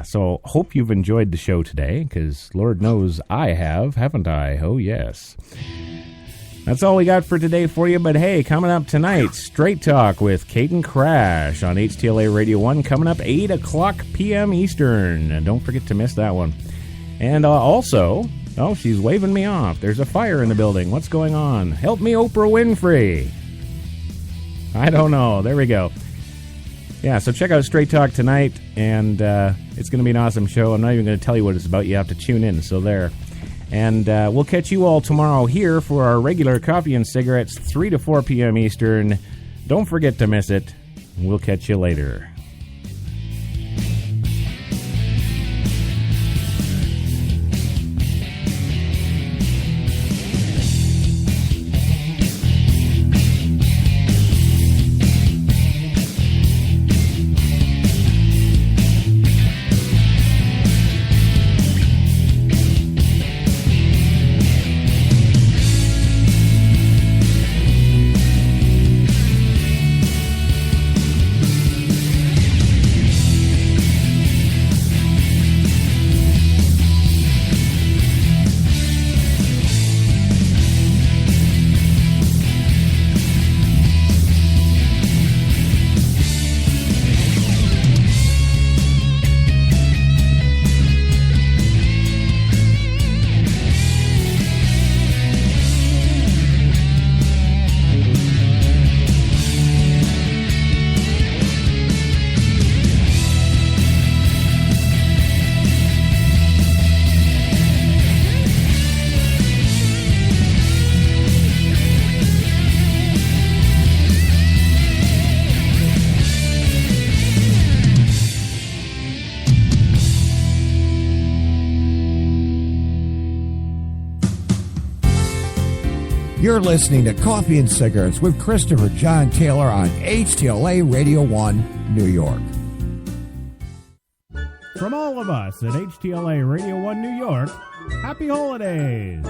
Speaker 3: so hope you've enjoyed the show today, because Lord knows I have, haven't I? Oh, yes. That's all we got for today for you, but hey, coming up tonight, Straight Talk with Kate and Crash on HTLA Radio 1, coming up 8 o'clock p.m. Eastern. And don't forget to miss that one. And also, she's waving me off. There's a fire in the building. What's going on? Help me, Oprah Winfrey. I don't know. There we go. Yeah, so check out Straight Talk tonight, and it's going to be an awesome show. I'm not even going to tell you what it's about. You have to tune in, so there. And we'll catch you all tomorrow here for our regular coffee and cigarettes, 3 to 4 p.m. Eastern. Don't forget to miss it. We'll catch you later.
Speaker 1: You're listening to Coffee and Cigarettes with Christopher John Taylor on HTLA Radio 1, New York.
Speaker 3: From all of us at HTLA Radio 1 New York, happy holidays!